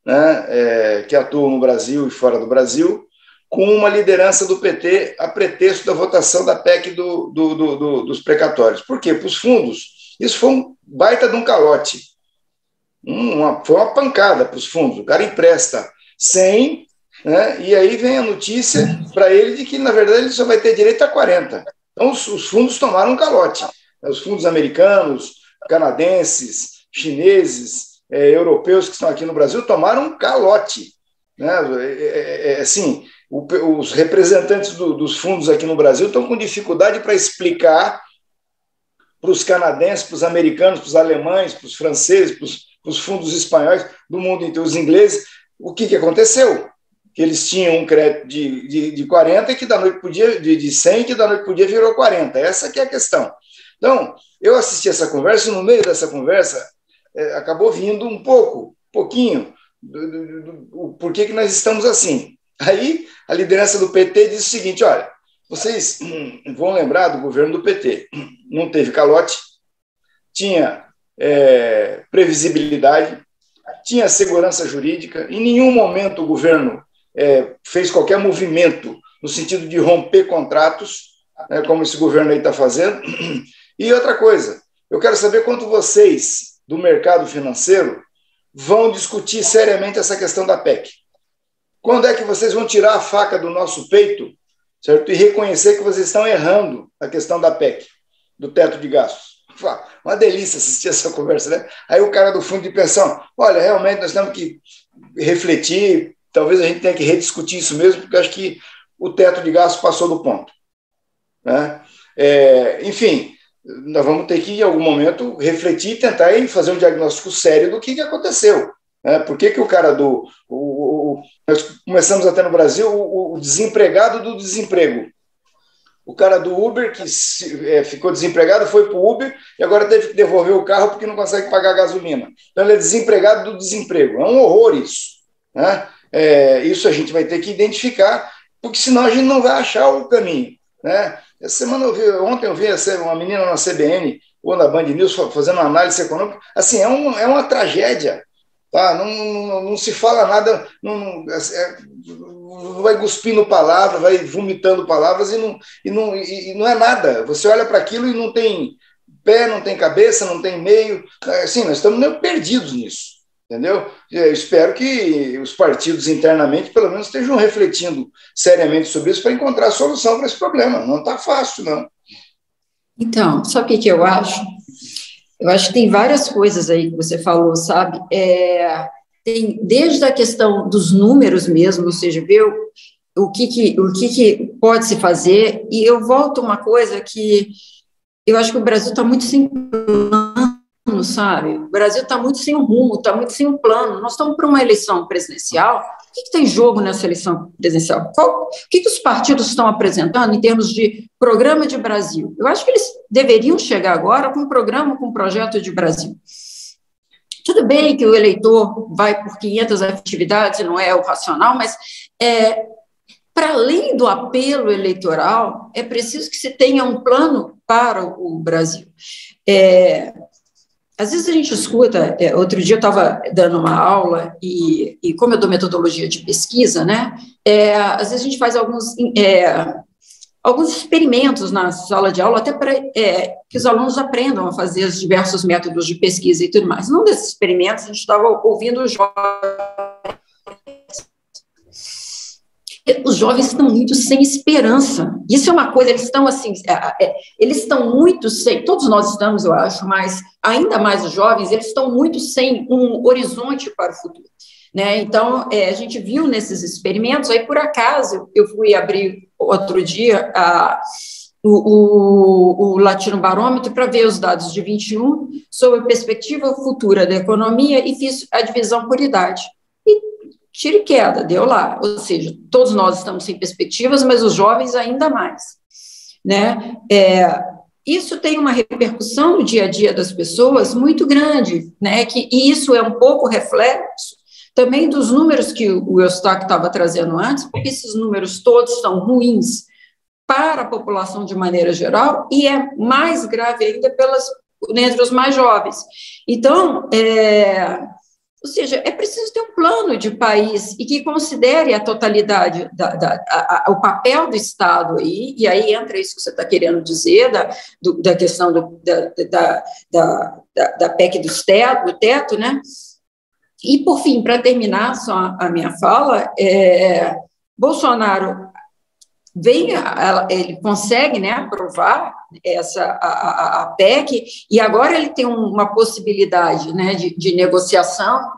E: né, que atuam no Brasil e fora do Brasil, com uma liderança do PT a pretexto da votação da PEC dos precatórios. Por quê? Para os fundos, isso foi um baita de um calote. Foi uma pancada para os fundos. O cara empresta 100, né, e aí vem a notícia para ele de que, na verdade, ele só vai ter direito a 40. Então, os fundos tomaram um calote. Os fundos americanos, canadenses, chineses, europeus que estão aqui no Brasil tomaram um calote. Né? Assim, os representantes dos fundos aqui no Brasil estão com dificuldade para explicar para os canadenses, para os americanos, para os alemães, para os franceses, para os fundos espanhóis do mundo inteiro, os ingleses, o que aconteceu? Que eles tinham um crédito de 40 que da noite podia, de 100 que da noite podia virou 40. Essa que é a questão. Então, eu assisti essa conversa e no meio dessa conversa acabou vindo um pouquinho, do porquê que nós estamos assim. Aí a liderança do PT disse o seguinte, olha, vocês vão lembrar do governo do PT, não teve calote, tinha previsibilidade, tinha segurança jurídica, em nenhum momento o governo fez qualquer movimento no sentido de romper contratos, como esse governo aí está fazendo. E outra coisa, eu quero saber quanto vocês do mercado financeiro vão discutir seriamente essa questão da PEC. Quando é que vocês vão tirar a faca do nosso peito, certo? E reconhecer que vocês estão errando na questão da PEC, do teto de gastos? Uma delícia assistir essa conversa, né? Aí o cara do fundo de pensão, olha, realmente nós temos que refletir, talvez a gente tenha que rediscutir isso mesmo, porque eu acho que o teto de gastos passou do ponto. Né? Enfim, nós vamos ter que, em algum momento, refletir e tentar fazer um diagnóstico sério do que aconteceu. Né? Por que o cara nós começamos até no Brasil o desempregado do desemprego. O cara do Uber, que ficou desempregado, foi para o Uber e agora teve que devolver o carro porque não consegue pagar a gasolina. Então, ele é desempregado do desemprego. É um horror isso. Né? Isso a gente vai ter que identificar, porque senão a gente não vai achar o caminho. Né? Essa semana ontem eu vi uma menina na CBN ou na Band News, fazendo uma análise econômica, assim, é uma tragédia, tá? Não se fala nada, não vai cuspindo palavras, vai vomitando palavras e não é nada. Você olha para aquilo e não tem pé, não tem cabeça, não tem meio. Assim, nós estamos meio perdidos nisso, entendeu? Eu espero que os partidos internamente, pelo menos, estejam refletindo seriamente sobre isso para encontrar solução para esse problema. Não está fácil, não.
C: Então, sabe o que eu acho? Eu acho que tem várias coisas aí que você falou, sabe? Tem desde a questão dos números mesmo, ou seja, ver o que pode se fazer, e eu volto a uma coisa que eu acho que o Brasil está muito sem plano, sabe? O Brasil está muito sem um rumo, está muito sem um plano. Nós estamos para uma eleição presidencial. O que tem jogo nessa eleição presidencial? O que os partidos estão apresentando em termos de programa de Brasil? Eu acho que eles deveriam chegar agora com um programa, com um projeto de Brasil. Tudo bem que o eleitor vai por 500 atividades, não é o racional, mas para além do apelo eleitoral, é preciso que se tenha um plano para o Brasil. Às vezes a gente escuta, outro dia eu estava dando uma aula, e como eu dou metodologia de pesquisa, né, às vezes a gente faz alguns experimentos na sala de aula, até para que os alunos aprendam a fazer os diversos métodos de pesquisa e tudo mais. Num desses experimentos, a gente estava ouvindo os jovens estão muito sem esperança. Isso é uma coisa, eles estão assim, eles estão muito sem, todos nós estamos, eu acho, mas ainda mais os jovens, eles estão muito sem um horizonte para o futuro, né? Então, a gente viu nesses experimentos, aí por acaso, eu fui abrir outro dia o Latino Barômetro para ver os dados de 21 sobre a perspectiva futura da economia e fiz a divisão por idade. Tiro e queda, deu lá, ou seja, todos nós estamos sem perspectivas, mas os jovens ainda mais, né? Isso tem uma repercussão no dia a dia das pessoas muito grande, né? E isso é um pouco reflexo também dos números que o Eustáquio estava trazendo antes, porque esses números todos são ruins para a população de maneira geral, e é mais grave ainda entre os mais jovens. Então, ou seja, é preciso ter um plano de país e que considere a totalidade, o papel do Estado aí, e aí entra isso que você está querendo dizer, da questão da PEC do teto, né? E, por fim, para terminar só a minha fala, Bolsonaro ele consegue, né, aprovar a PEC, e agora ele tem uma possibilidade, né, de negociação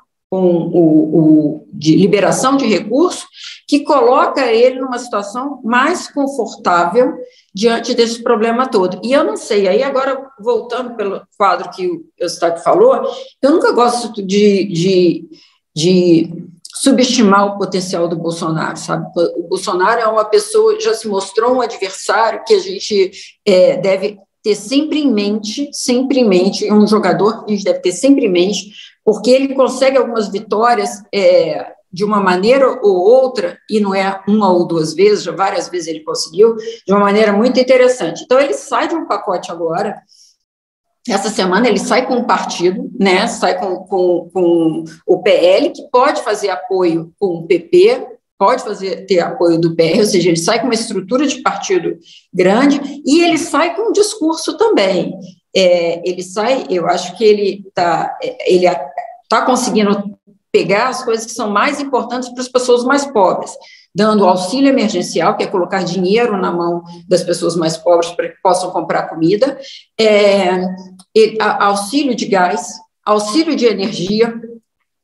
C: de liberação de recursos, que coloca ele numa situação mais confortável diante desse problema todo. E eu não sei, aí agora, voltando pelo quadro que o Eustáquio falou, eu nunca gosto de subestimar o potencial do Bolsonaro, sabe? O Bolsonaro é uma pessoa, já se mostrou um adversário que a gente deve ter sempre em mente, um jogador que a gente deve ter sempre em mente, porque ele consegue algumas vitórias de uma maneira ou outra, e não é uma ou duas vezes, já várias vezes ele conseguiu, de uma maneira muito interessante. Então, ele sai de um pacote agora. Essa semana ele sai com um partido, né, sai com o PL, que pode fazer apoio com o PP, pode ter apoio do PR, ou seja, ele sai com uma estrutura de partido grande, e ele sai com um discurso também. Ele sai, eu acho que ele tá conseguindo pegar as coisas que são mais importantes para as pessoas mais pobres, dando auxílio emergencial, que é colocar dinheiro na mão das pessoas mais pobres para que possam comprar comida, auxílio de gás, auxílio de energia,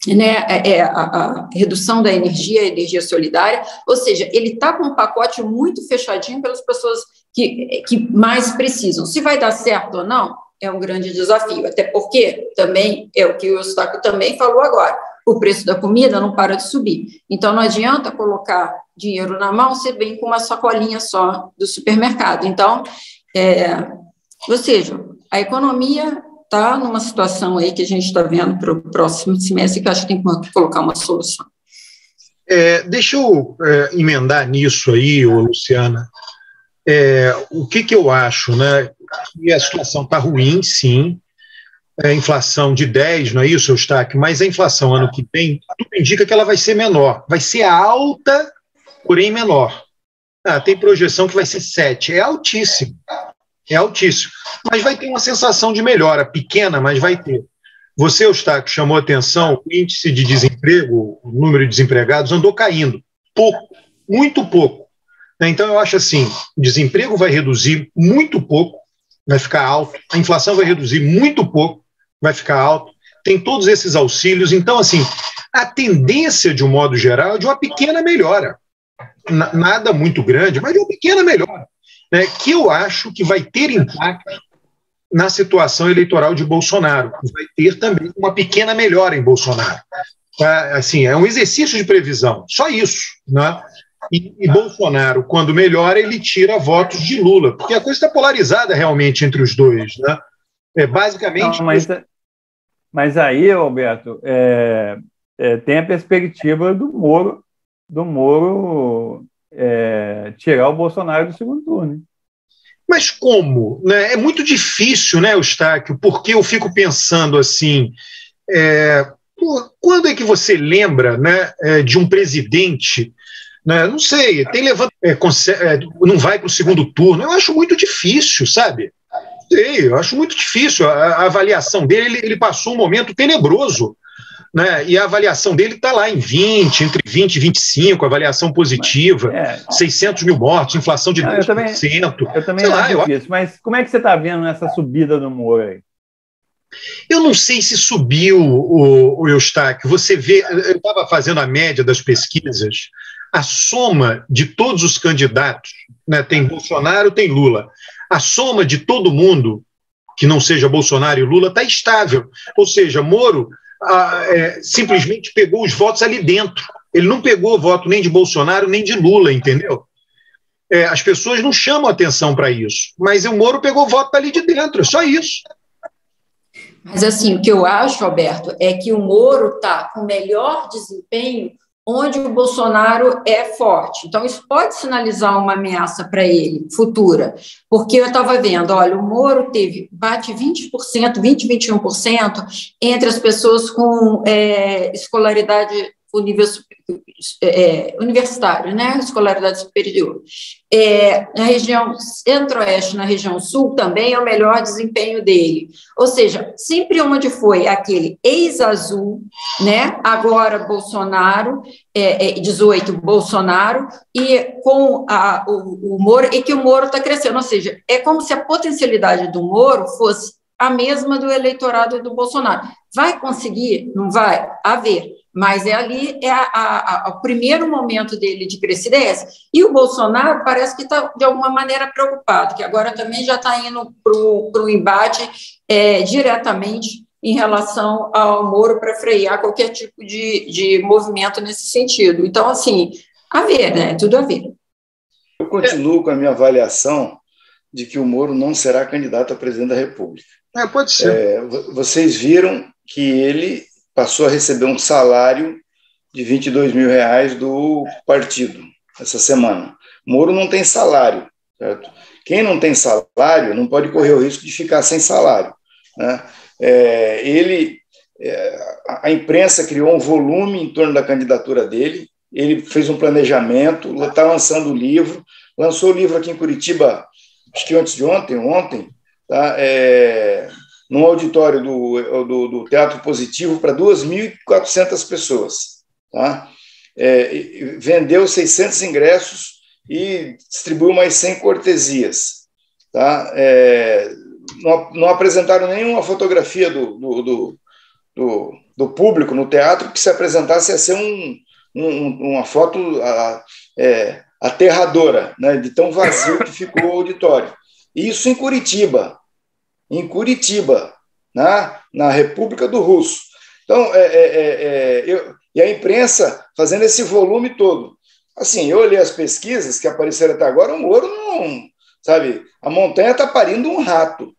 C: né, a redução da energia, a energia solidária, ou seja, ele está com um pacote muito fechadinho pelas pessoas que mais precisam. Se vai dar certo ou não, é um grande desafio, até porque também é o que o Eustáquio também falou agora, o preço da comida não para de subir. Então, não adianta colocar dinheiro na mão, você vem com uma sacolinha só do supermercado. Então, ou seja, a economia está numa situação aí que a gente está vendo para o próximo semestre, que acho que tem que colocar uma solução.
B: Deixa eu emendar nisso aí, Luciana. O que eu acho, né? que a situação está ruim, sim. A inflação de 10, não é isso, Eustáquio? Mas a inflação ano que vem, tudo indica que ela vai ser menor. Vai ser alta, porém menor. Tem projeção que vai ser 7. É altíssimo. É altíssimo. Mas vai ter uma sensação de melhora, pequena, mas vai ter. Você, Eustáquio, chamou a atenção, o índice de desemprego, o número de desempregados andou caindo. Pouco, muito pouco. Então, eu acho assim, o desemprego vai reduzir muito pouco, vai ficar alto, a inflação vai reduzir muito pouco, vai ficar alto, tem todos esses auxílios. Então, assim, a tendência, de um modo geral, é de uma pequena melhora. Nada muito grande, mas de uma pequena melhora, né, que eu acho que vai ter impacto na situação eleitoral de Bolsonaro. Vai ter também uma pequena melhora em Bolsonaro. Assim, é um exercício de previsão, só isso, né? E Bolsonaro, quando melhora, ele tira votos de Lula, porque a coisa está polarizada realmente entre os dois, né? Basicamente...
D: Não, mas aí, Alberto, tem a perspectiva do Moro tirar o Bolsonaro do segundo turno.
B: Mas como? Né? É muito difícil, né, Eustáquio? Porque eu fico pensando assim, quando é que você lembra, né, de um presidente, né, não sei, não vai para o segundo turno? Eu acho muito difícil, sabe? Eu acho muito difícil. A avaliação dele, ele passou um momento tenebroso, né? E a avaliação dele está lá em 20, entre 20 e 25, avaliação positiva, 600 mil mortos, inflação de 10%.
D: Eu também acho isso, mas como é que você está vendo essa subida do Moro aí?
B: Eu não sei se subiu, o Eustáquio. Você vê, eu estava fazendo a média das pesquisas, a soma de todos os candidatos, né? Tem Bolsonaro, tem Lula, a soma de todo mundo que não seja Bolsonaro e Lula está estável, ou seja, Moro simplesmente pegou os votos ali dentro. Ele não pegou voto nem de Bolsonaro nem de Lula, entendeu? As pessoas não chamam atenção para isso, mas o Moro pegou voto ali de dentro, é só isso.
C: Mas assim, o que eu acho, Alberto, é que o Moro está com melhor desempenho onde o Bolsonaro é forte. Então, isso pode sinalizar uma ameaça para ele, futura, porque eu estava vendo, olha, o Moro bate 20%, 21% entre as pessoas com escolaridade universitária, né? Escolaridade superior. Na região centro-oeste, na região sul, também é o melhor desempenho dele. Ou seja, sempre onde foi aquele ex-azul, né? Agora Bolsonaro, 18 Bolsonaro, e com o Moro, e que o Moro está crescendo. Ou seja, é como se a potencialidade do Moro fosse a mesma do eleitorado do Bolsonaro. Vai conseguir? Não vai? A ver. Mas ali o primeiro momento dele de crescida é esse. E o Bolsonaro parece que está, de alguma maneira, preocupado, que agora também já está indo para o embate diretamente em relação ao Moro para frear qualquer tipo de movimento nesse sentido. Então, assim, a ver, né? Tudo a ver.
E: Eu continuo com a minha avaliação de que o Moro não será candidato a presidente da República.
B: Pode ser.
E: Vocês viram que ele passou a receber um salário de R$22 mil do partido essa semana. Moro não tem salário, certo? Quem não tem salário não pode correr o risco de ficar sem salário, né? A imprensa criou um volume em torno da candidatura dele, ele fez um planejamento, está lançando o livro, lançou o livro aqui em Curitiba, acho que antes de ontem, tá? Num auditório do Teatro Positivo para 2.400 pessoas. Tá? Vendeu 600 ingressos e distribuiu mais 100 cortesias. Tá? Não apresentaram nenhuma fotografia do público no teatro, que se apresentasse ia ser uma foto aterradora, né, de tão vazio que ficou o auditório. Isso em Curitiba, na República do Russo. Então, e a imprensa fazendo esse volume todo. Assim, eu olhei as pesquisas que apareceram até agora, o Moro não, sabe, a montanha está parindo um rato.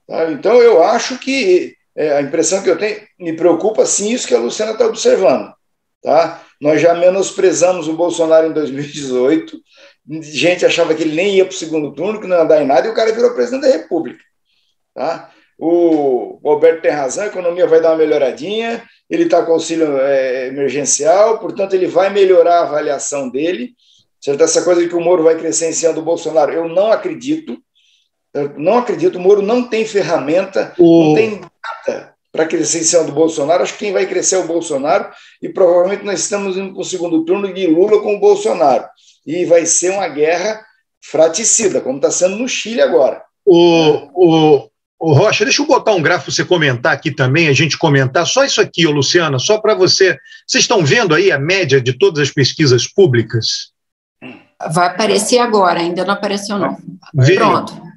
E: Sabe? Então, eu acho que a impressão que eu tenho, me preocupa sim isso que a Luciana está observando. Tá? Nós já menosprezamos o Bolsonaro em 2018, gente achava que ele nem ia para o segundo turno, que não ia dar em nada, e o cara virou presidente da República. Tá? O Alberto tem razão, a economia vai dar uma melhoradinha, ele está com auxílio emergencial, portanto, ele vai melhorar a avaliação dele. Certo? Essa coisa de que o Moro vai crescer em cima do Bolsonaro, eu não acredito. Não acredito, o Moro não tem ferramenta, não tem nada para crescer em cima do Bolsonaro. Acho que quem vai crescer é o Bolsonaro, e provavelmente nós estamos indo para o segundo turno de Lula com o Bolsonaro. E vai ser uma guerra fraticida, como está sendo no Chile agora.
B: O Rocha, deixa eu botar um gráfico para você comentar aqui também, a gente comentar só isso aqui, Luciana, só para você. Vocês estão vendo aí a média de todas as pesquisas públicas?
C: Vai aparecer agora, ainda não apareceu não. Pronto.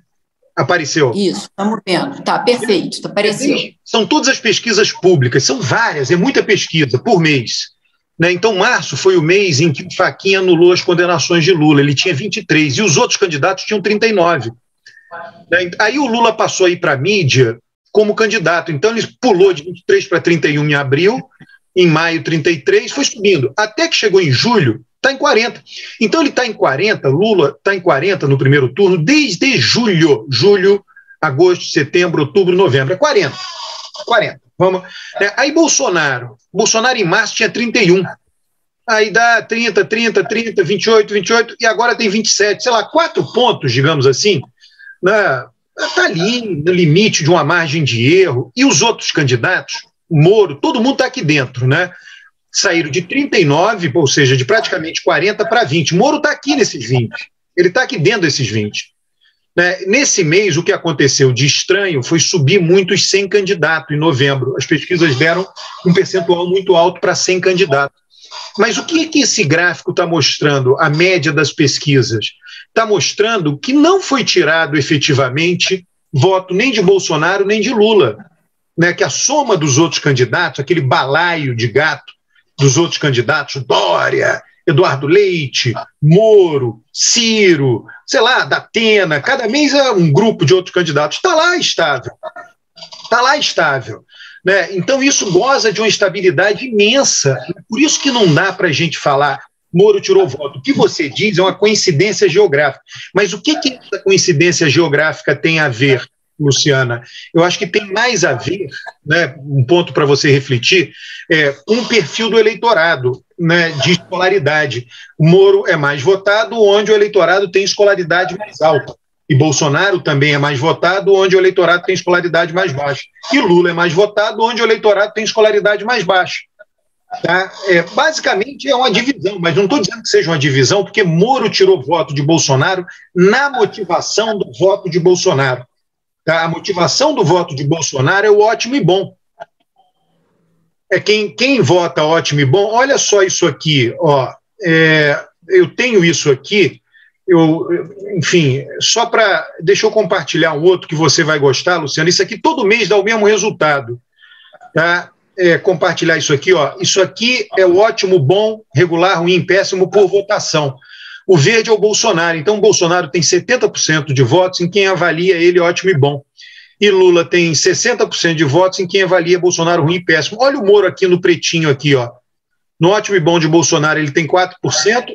B: Apareceu.
C: Isso, estamos vendo. Tá, perfeito, está apareceu.
B: São todas as pesquisas públicas, são várias, é muita pesquisa por mês. Né? Então, março foi o mês em que o Fachin anulou as condenações de Lula, ele tinha 23, e os outros candidatos tinham 39. Né? Aí o Lula passou aí para a mídia como candidato, então ele pulou de 23 para 31 em abril, em maio 33, foi subindo, até que chegou em julho, está em 40. Então ele está em 40, Lula está em 40 no primeiro turno, desde julho, agosto, setembro, outubro, novembro, é 40. Vamos. Aí Bolsonaro em março tinha 31. Aí dá 30, 28, e agora tem 27, sei lá, 4 pontos, digamos assim, né? Está ali no limite de uma margem de erro. E os outros candidatos, o Moro, todo mundo está aqui dentro, né? Saíram de 39, ou seja, de praticamente 40 para 20. Moro está aqui nesses 20. Ele está aqui dentro desses 20. Né? Nesse mês, o que aconteceu de estranho foi subir muito os 100 candidatos em novembro. As pesquisas deram um percentual muito alto para 100 candidatos. Mas o que esse gráfico está mostrando, a média das pesquisas? Está mostrando que não foi tirado efetivamente voto nem de Bolsonaro nem de Lula. Né? Que a soma dos outros candidatos, aquele balaio de gato, dos outros candidatos, Dória, Eduardo Leite, Moro, Ciro, sei lá, Datena, cada mês é um grupo de outros candidatos, está lá estável. Né? Então isso goza de uma estabilidade imensa, por isso que não dá para a gente falar, Moro tirou voto. O que você diz é uma coincidência geográfica, mas o que essa coincidência geográfica tem a ver, Luciana? Eu acho que tem mais a ver, né, um ponto para você refletir, com o perfil do eleitorado, né, de escolaridade. O Moro é mais votado onde o eleitorado tem escolaridade mais alta. E Bolsonaro também é mais votado onde o eleitorado tem escolaridade mais baixa. E Lula é mais votado onde o eleitorado tem escolaridade mais baixa. Tá? Basicamente é uma divisão, mas não estou dizendo que seja uma divisão, porque Moro tirou voto de Bolsonaro na motivação do voto de Bolsonaro. Tá? A motivação do voto de Bolsonaro é o ótimo e bom. Quem vota ótimo e bom, olha só isso aqui, ó, eu tenho isso aqui, enfim, só para, deixa eu compartilhar um outro que você vai gostar, Luciano, isso aqui todo mês dá o mesmo resultado, tá? Compartilhar isso aqui, ó, isso aqui é o ótimo, bom, regular, ruim, péssimo por votação. O verde é o Bolsonaro, então o Bolsonaro tem 70% de votos em quem avalia ele ótimo e bom. E Lula tem 60% de votos em quem avalia Bolsonaro ruim e péssimo. Olha o Moro aqui no pretinho, aqui, ó. No ótimo e bom de Bolsonaro ele tem 4%,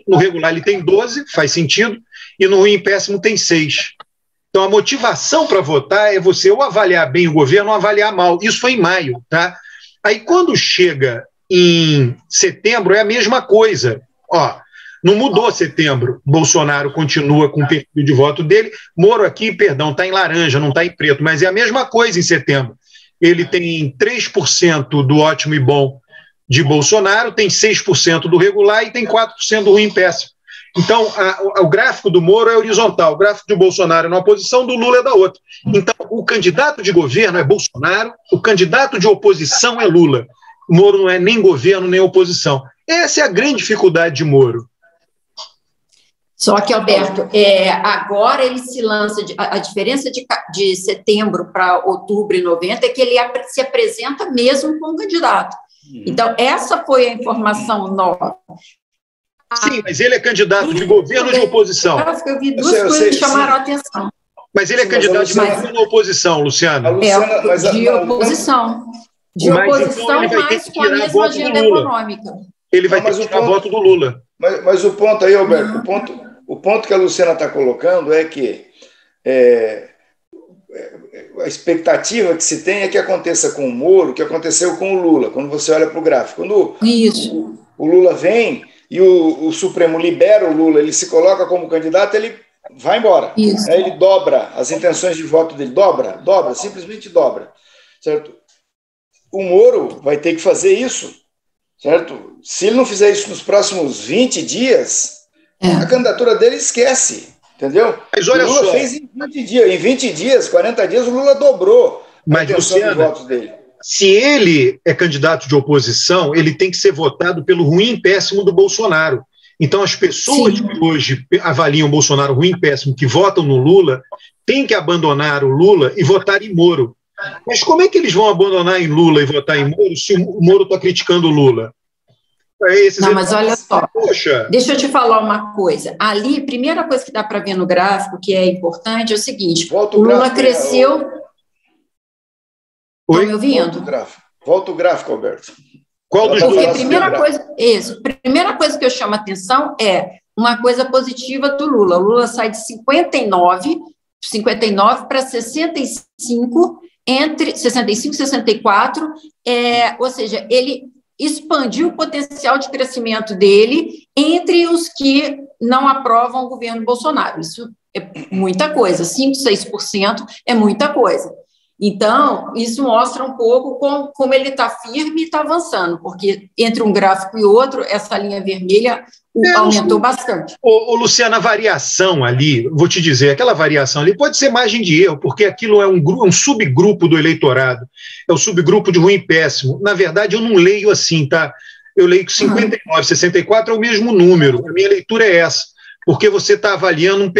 B: no regular ele tem 12%, faz sentido, e no ruim e péssimo tem 6%. Então a motivação para votar é você ou avaliar bem o governo ou avaliar mal. Isso foi em maio, tá? Aí quando chega em setembro é a mesma coisa. Ó, não mudou setembro. Bolsonaro continua com o perfil de voto dele. Moro aqui, perdão, está em laranja, não está em preto, mas é a mesma coisa em setembro. Ele tem 3% do ótimo e bom de Bolsonaro, tem 6% do regular e tem 4% do ruim e péssimo. Então, o gráfico do Moro é horizontal, o gráfico de Bolsonaro é numa posição, do Lula é da outra. Então, o candidato de governo é Bolsonaro, o candidato de oposição é Lula. Moro não é nem governo nem oposição. Essa é a grande dificuldade de Moro.
C: Só que, Alberto, agora ele se lança, a diferença de setembro para outubro e novembro é que ele se apresenta mesmo como candidato. Então, essa foi a informação nova.
B: Sim, mas ele é candidato de governo ou de oposição?
C: Eu vi duas coisas que chamaram a atenção.
B: Mas ele é candidato de governo ou oposição, Luciana?
C: De oposição. De oposição, mas com a mesma agenda econômica.
B: Ele vai ter que tirar voto do Lula.
E: Mas o ponto aí, Alberto, o ponto que a Luciana está colocando é que a expectativa que se tem é que aconteça com o Moro, que aconteceu com o Lula, quando você olha para o gráfico. Quando o Lula vem e o Supremo libera o Lula, ele se coloca como candidato, ele vai embora. Ele dobra as intenções de voto dele, dobra, simplesmente dobra, certo? O Moro vai ter que fazer isso, certo? Se ele não fizer isso nos próximos 20 dias, a candidatura dele esquece, entendeu?
B: Mas olha
E: o Lula
B: só,
E: fez em 20 dias, 40 dias, o Lula dobrou a intenção de votos dele.
B: Se ele é candidato de oposição, ele tem que ser votado pelo ruim e péssimo do Bolsonaro. Então, as pessoas que hoje avaliam o Bolsonaro ruim e péssimo, que votam no Lula, têm que abandonar o Lula e votar em Moro. Mas como é que eles vão abandonar em Lula e votar em Moro se o Moro está criticando o Lula?
C: Não, mas olha só, deixa eu te falar uma coisa. Ali, primeira coisa que dá para ver no gráfico, que é importante, é o seguinte, o Lula cresceu... Estão me ouvindo?
E: Volta o gráfico, Alberto.
B: Qual dos
C: Porque a primeira coisa que eu chamo a atenção é uma coisa positiva do Lula. O Lula sai de 59 para 65, entre 65 e 64, ou seja, ele expandiu o potencial de crescimento dele entre os que não aprovam o governo Bolsonaro. Isso é muita coisa, 5%, 6% é muita coisa. Então, isso mostra um pouco como ele está firme e está avançando, porque entre um gráfico e outro, essa linha vermelha aumentou bastante.
B: Luciana, a variação ali, vou te dizer, aquela variação ali pode ser margem de erro, porque aquilo é um subgrupo do eleitorado, é o subgrupo de ruim e péssimo. Na verdade, eu não leio assim, tá? Eu leio que 59, 64 é o mesmo número, a minha leitura é essa, porque você está avaliando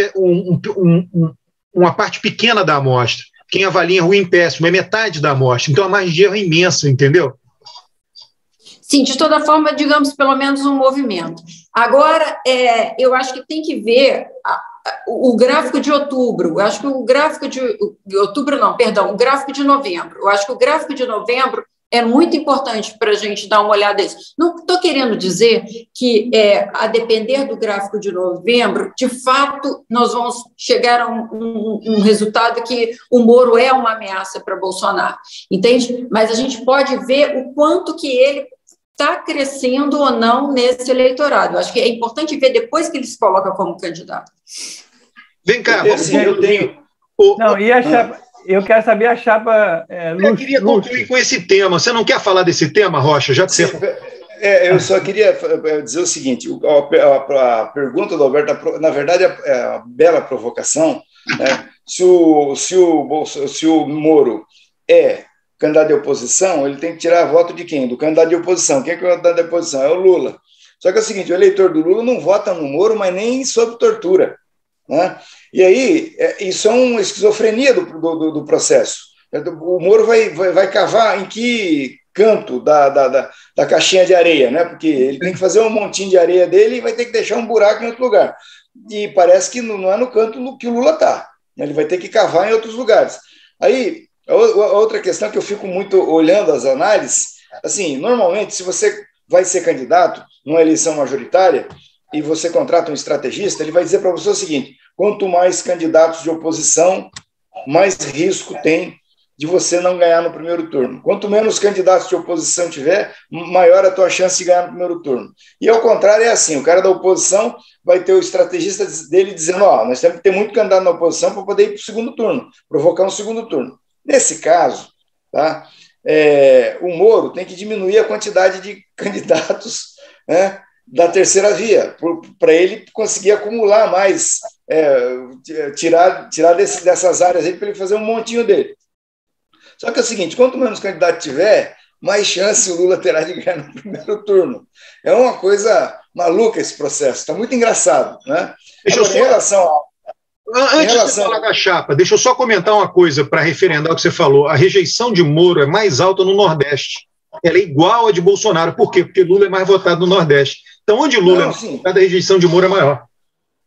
B: uma parte pequena da amostra. Quem avalia ruim e péssimo é metade da amostra, então a margem de erro é imensa, entendeu?
C: Sim, de toda forma, digamos, pelo menos um movimento. Agora, eu acho que tem que ver o gráfico de outubro. Eu acho que o gráfico de outubro, não, perdão, o gráfico de novembro. Eu acho que o gráfico de novembro é muito importante para a gente dar uma olhada nisso. Não estou querendo dizer que, a depender do gráfico de novembro, de fato, nós vamos chegar a um resultado que o Moro é uma ameaça para Bolsonaro, entende? Mas a gente pode ver o quanto que ele está crescendo ou não nesse eleitorado. Eu acho que é importante ver depois que ele se coloca como candidato.
B: Vem cá,
E: eu tenho...
D: Não, e a chapa... Eu quero saber a chapa...
B: eu queria concluir com esse tema. Você não quer falar desse tema, Rocha? Já que você...
E: eu só queria dizer o seguinte, a pergunta do Alberto, na verdade, é uma bela provocação, né? Se o Moro é candidato de oposição, ele tem que tirar voto de quem? Do candidato de oposição. Quem é o candidato de oposição? É o Lula. Só que é o seguinte, o eleitor do Lula não vota no Moro, mas nem sob tortura, né? E aí, isso é uma esquizofrenia do processo. O Moro vai cavar em que canto da caixinha de areia, né? Porque ele tem que fazer um montinho de areia dele e vai ter que deixar um buraco em outro lugar. E parece que não é no canto que o Lula está. Ele vai ter que cavar em outros lugares. Aí, a outra questão que eu fico muito olhando as análises, assim, normalmente, se você vai ser candidato numa eleição majoritária e você contrata um estrategista, ele vai dizer para você o seguinte: quanto mais candidatos de oposição, mais risco tem de você não ganhar no primeiro turno. Quanto menos candidatos de oposição tiver, maior a tua chance de ganhar no primeiro turno. E ao contrário é assim, o cara da oposição vai ter o estrategista dele dizendo, nós temos que ter muito candidato na oposição para poder ir para o segundo turno, provocar um segundo turno. Nesse caso, tá, o Moro tem que diminuir a quantidade de candidatos, né, da terceira via, para ele conseguir acumular mais, tirar dessas áreas aí para ele fazer um montinho dele. Só que é o seguinte, quanto menos candidato tiver, mais chance o Lula terá de ganhar no primeiro turno. É uma coisa maluca esse processo, está muito engraçado, né?
B: Antes de você falar da chapa, deixa eu só comentar uma coisa para referendar o que você falou. A rejeição de Moro é mais alta no Nordeste. Ela é igual a de Bolsonaro. Por quê? Porque Lula é mais votado no Nordeste. Então, onde Lula é mais votado, a rejeição de Moro é maior.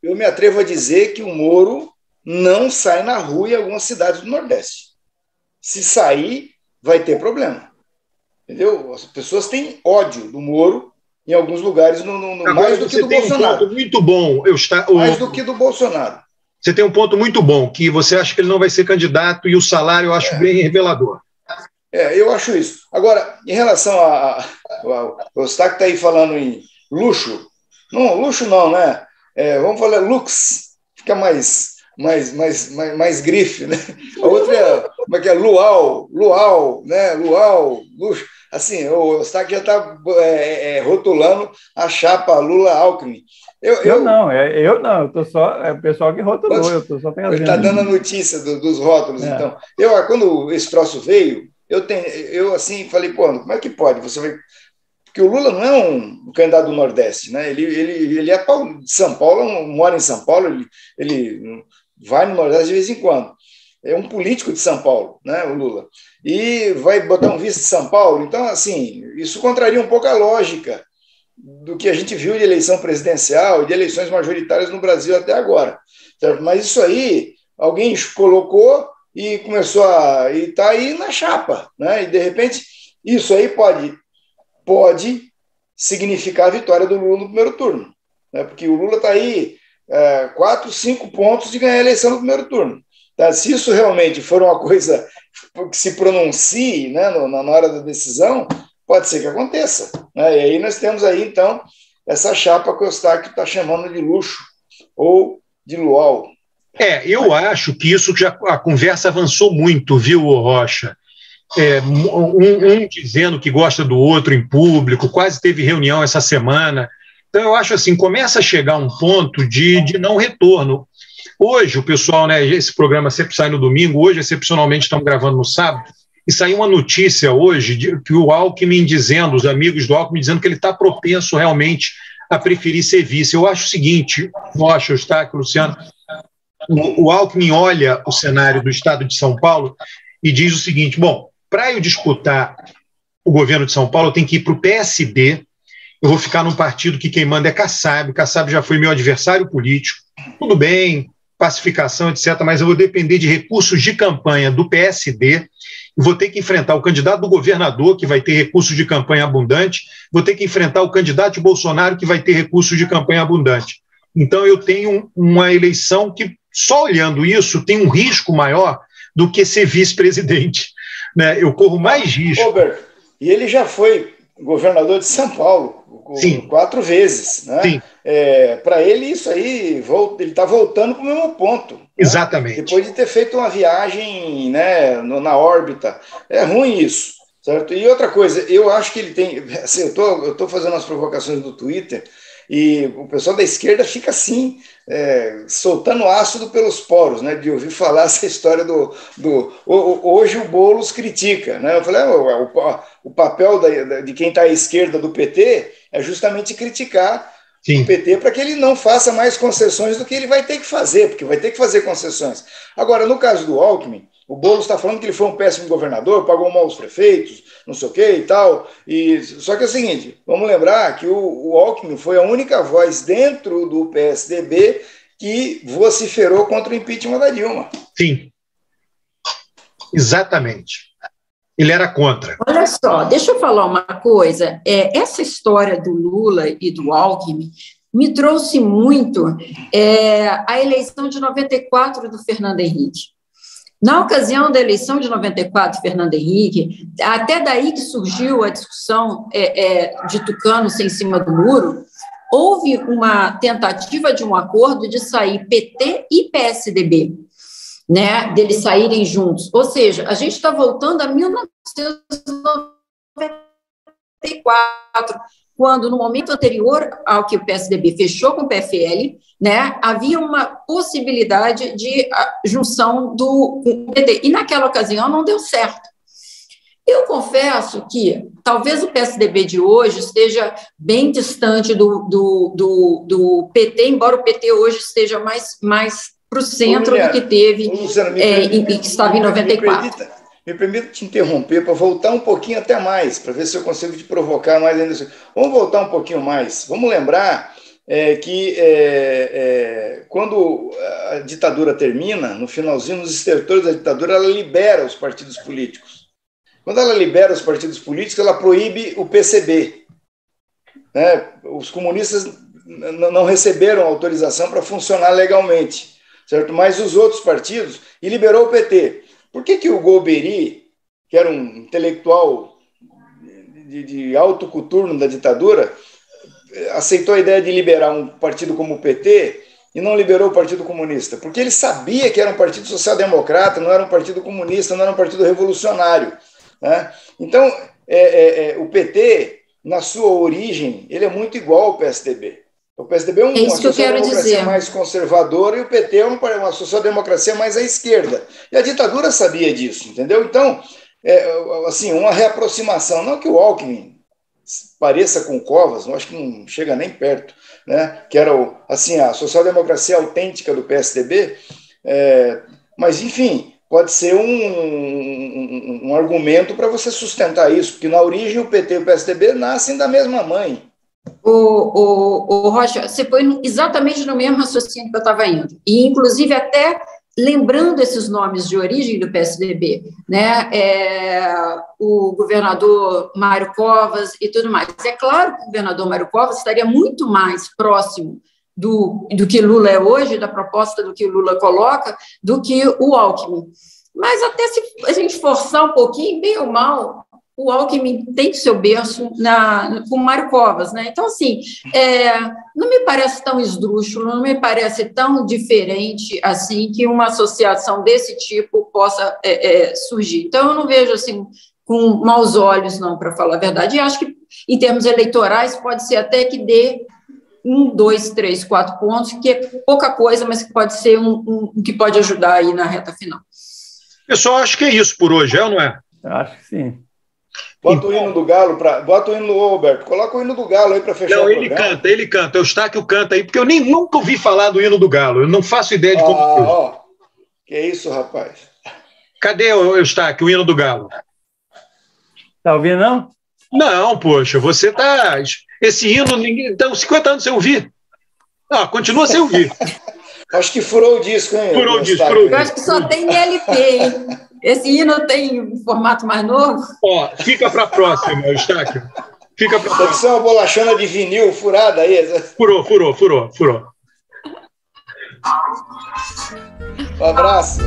E: Eu me atrevo a dizer que o Moro não sai na rua em algumas cidades do Nordeste. Se sair, vai ter problema. Entendeu? As pessoas têm ódio do Moro em alguns lugares, mais do que do Bolsonaro.
B: Um ponto muito bom.
E: Mais do que do Bolsonaro.
B: Você tem um ponto muito bom, que você acha que ele não vai ser candidato e o salário eu acho bem revelador.
E: Eu acho isso. Agora, em relação o Eustáquio está aí falando em luxo. Não, luxo não, né? Vamos falar lux, fica mais grife, né? A outra como é que é? Luau, né? Luau, luxo. Assim, o Eustáquio já está rotulando a chapa Lula-Alckmin. Eu não,
D: eu tô só. É o pessoal que rotulou, eu tô só trazendo.
E: Ele está dando a notícia dos rótulos, então. Quando esse troço veio, eu assim falei, pô, como é que pode? Você vai. Porque o Lula não é um candidato do Nordeste, né? Ele é de São Paulo, mora em São Paulo, ele vai no Nordeste de vez em quando. É um político de São Paulo, né, o Lula. E vai botar um vice de São Paulo. Então, assim, isso contraria um pouco a lógica do que a gente viu de eleição presidencial e de eleições majoritárias no Brasil até agora. Mas isso aí, alguém colocou e começou e está aí na chapa, né? E, de repente, isso aí pode significar a vitória do Lula no primeiro turno, né? Porque o Lula está aí 4, 5 pontos de ganhar a eleição no primeiro turno. Tá? Se isso realmente for uma coisa que se pronuncie, né, na hora da decisão, pode ser que aconteça, né? E aí nós temos aí, então, essa chapa que o Eustáquio está chamando de luxo ou de luau.
B: Eu acho que isso a conversa avançou muito, viu, Rocha? Um dizendo que gosta do outro em público, quase teve reunião essa semana. Então, eu acho assim, começa a chegar um ponto de não retorno. Hoje, o pessoal, né, esse programa sempre sai no domingo, hoje, excepcionalmente, estamos gravando no sábado, e saiu uma notícia hoje que o Alckmin dizendo, os amigos do Alckmin dizendo que ele está propenso realmente a preferir ser vice. Eu acho o seguinte, Rocha, Eustáquio, Luciano, o Alckmin olha o cenário do estado de São Paulo e diz o seguinte, bom, para eu disputar o governo de São Paulo, eu tenho que ir para o PSD, eu vou ficar num partido que quem manda é Kassab, Kassab já foi meu adversário político, tudo bem, pacificação, etc., mas eu vou depender de recursos de campanha do PSD, vou ter que enfrentar o candidato do governador, que vai ter recursos de campanha abundante, vou ter que enfrentar o candidato de Bolsonaro, que vai ter recursos de campanha abundante. Então, eu tenho uma eleição que, só olhando isso, tem um risco maior do que ser vice-presidente, né? Eu corro mais risco.
E: Roberto, e ele já foi governador de São Paulo,
B: Sim.
E: 4 vezes, né?
B: Sim.
E: Para ele, isso aí, ele está voltando para o mesmo ponto.
B: Exatamente.
E: Né? Depois de ter feito uma viagem, né, na órbita. É ruim isso, certo? E outra coisa, eu acho que ele tem... Assim, eu estou fazendo as provocações do Twitter e o pessoal da esquerda fica assim, soltando ácido pelos poros, né, de ouvir falar essa história hoje o Boulos critica, né? Eu falei, o papel de quem está à esquerda do PT é justamente criticar
B: Sim.
E: o PT para que ele não faça mais concessões do que ele vai ter que fazer, porque vai ter que fazer concessões. Agora, no caso do Alckmin, o Boulos está falando que ele foi um péssimo governador, pagou mal os prefeitos, não sei o que e tal. Só que é o seguinte, vamos lembrar que o Alckmin foi a única voz dentro do PSDB que vociferou contra o impeachment da Dilma.
B: Sim, exatamente. Ele era contra.
C: Olha só, deixa eu falar uma coisa. Essa história do Lula e do Alckmin me trouxe muito a eleição de 94 do Fernando Henrique. Na ocasião da eleição de 94, Fernando Henrique, até daí que surgiu a discussão de tucanos em cima do muro, houve uma tentativa de um acordo de sair PT e PSDB, né, deles saírem juntos. Ou seja, a gente está voltando a 1994, quando, no momento anterior ao que o PSDB fechou com o PFL, né, havia uma possibilidade de junção do PT. E, naquela ocasião, não deu certo. Eu confesso que talvez o PSDB de hoje esteja bem distante do PT, embora o PT hoje esteja mais para o centro do que teve,
E: Luciano,
C: que estava em 94.
E: Me permita te interromper para voltar um pouquinho até mais, para ver se eu consigo te provocar mais ainda. Vamos voltar um pouquinho mais. Vamos lembrar que quando a ditadura termina, no finalzinho, nos estertores da ditadura, ela libera os partidos políticos. Quando ela libera os partidos políticos, ela proíbe o PCB. né? Os comunistas não receberam autorização para funcionar legalmente, certo? Mas os outros partidos, e liberou o PT. Por que o Golbery, que era um intelectual de alto coturno da ditadura, aceitou a ideia de liberar um partido como o PT e não liberou o Partido Comunista? Porque ele sabia que era um partido social-democrata, não era um partido comunista, não era um partido revolucionário, né? Então, o PT, na sua origem, ele é muito igual ao PSDB. O PSDB é uma social-democracia mais conservadora e o PT é uma social-democracia mais à esquerda. E a ditadura sabia disso, entendeu? Então, assim, uma reaproximação. Não que o Alckmin pareça com o Covas, eu acho que não chega nem perto, né? Que era assim, a social-democracia autêntica do PSDB, mas, enfim, pode ser um argumento para você sustentar isso, porque na origem o PT e o PSDB nascem da mesma mãe.
C: O Rocha, você foi exatamente no mesmo raciocínio que eu estava indo, e inclusive até lembrando esses nomes de origem do PSDB, né? O governador Mário Covas e tudo mais. É claro que o governador Mário Covas estaria muito mais próximo do que Lula é hoje, da proposta do que o Lula coloca, do que o Alckmin. Mas até se a gente forçar um pouquinho, bem ou mal, o Alckmin tem seu berço com o Mário Covas, né? Então, assim, não me parece tão esdrúxulo, não me parece tão diferente, assim, que uma associação desse tipo possa surgir. Então, eu não vejo, assim, com maus olhos, não, para falar a verdade. E acho que, em termos eleitorais, pode ser até que dê 1, 2, 3, 4 pontos, que é pouca coisa, mas que pode ser que pode ajudar aí na reta final.
B: Pessoal, acho que é isso por hoje, ou não é?
D: Eu acho que sim.
E: Bota o hino do Galo, bota o hino do Roberto, coloca o hino do Galo aí para fechar o programa.
B: Não, ele canta, o Eustáquio canta aí, porque eu nunca ouvi falar do hino do Galo, eu não faço ideia de como é.
E: Que isso, rapaz?
B: Cadê o Eustáquio, o hino do Galo?
D: Tá ouvindo, não?
B: Não, poxa, você tá... Esse hino, então, 50 anos sem ouvir. Continua sem ouvir.
E: Acho que furou o disco, hein?
B: Furou o disco.
C: Eu acho que só tem LP, hein? Esse hino tem formato mais novo?
B: Fica para a próxima, Eustáquio. Fica para a próxima.
E: Deve ser uma bolachona de vinil furada aí.
B: Furou.
E: Um abraço.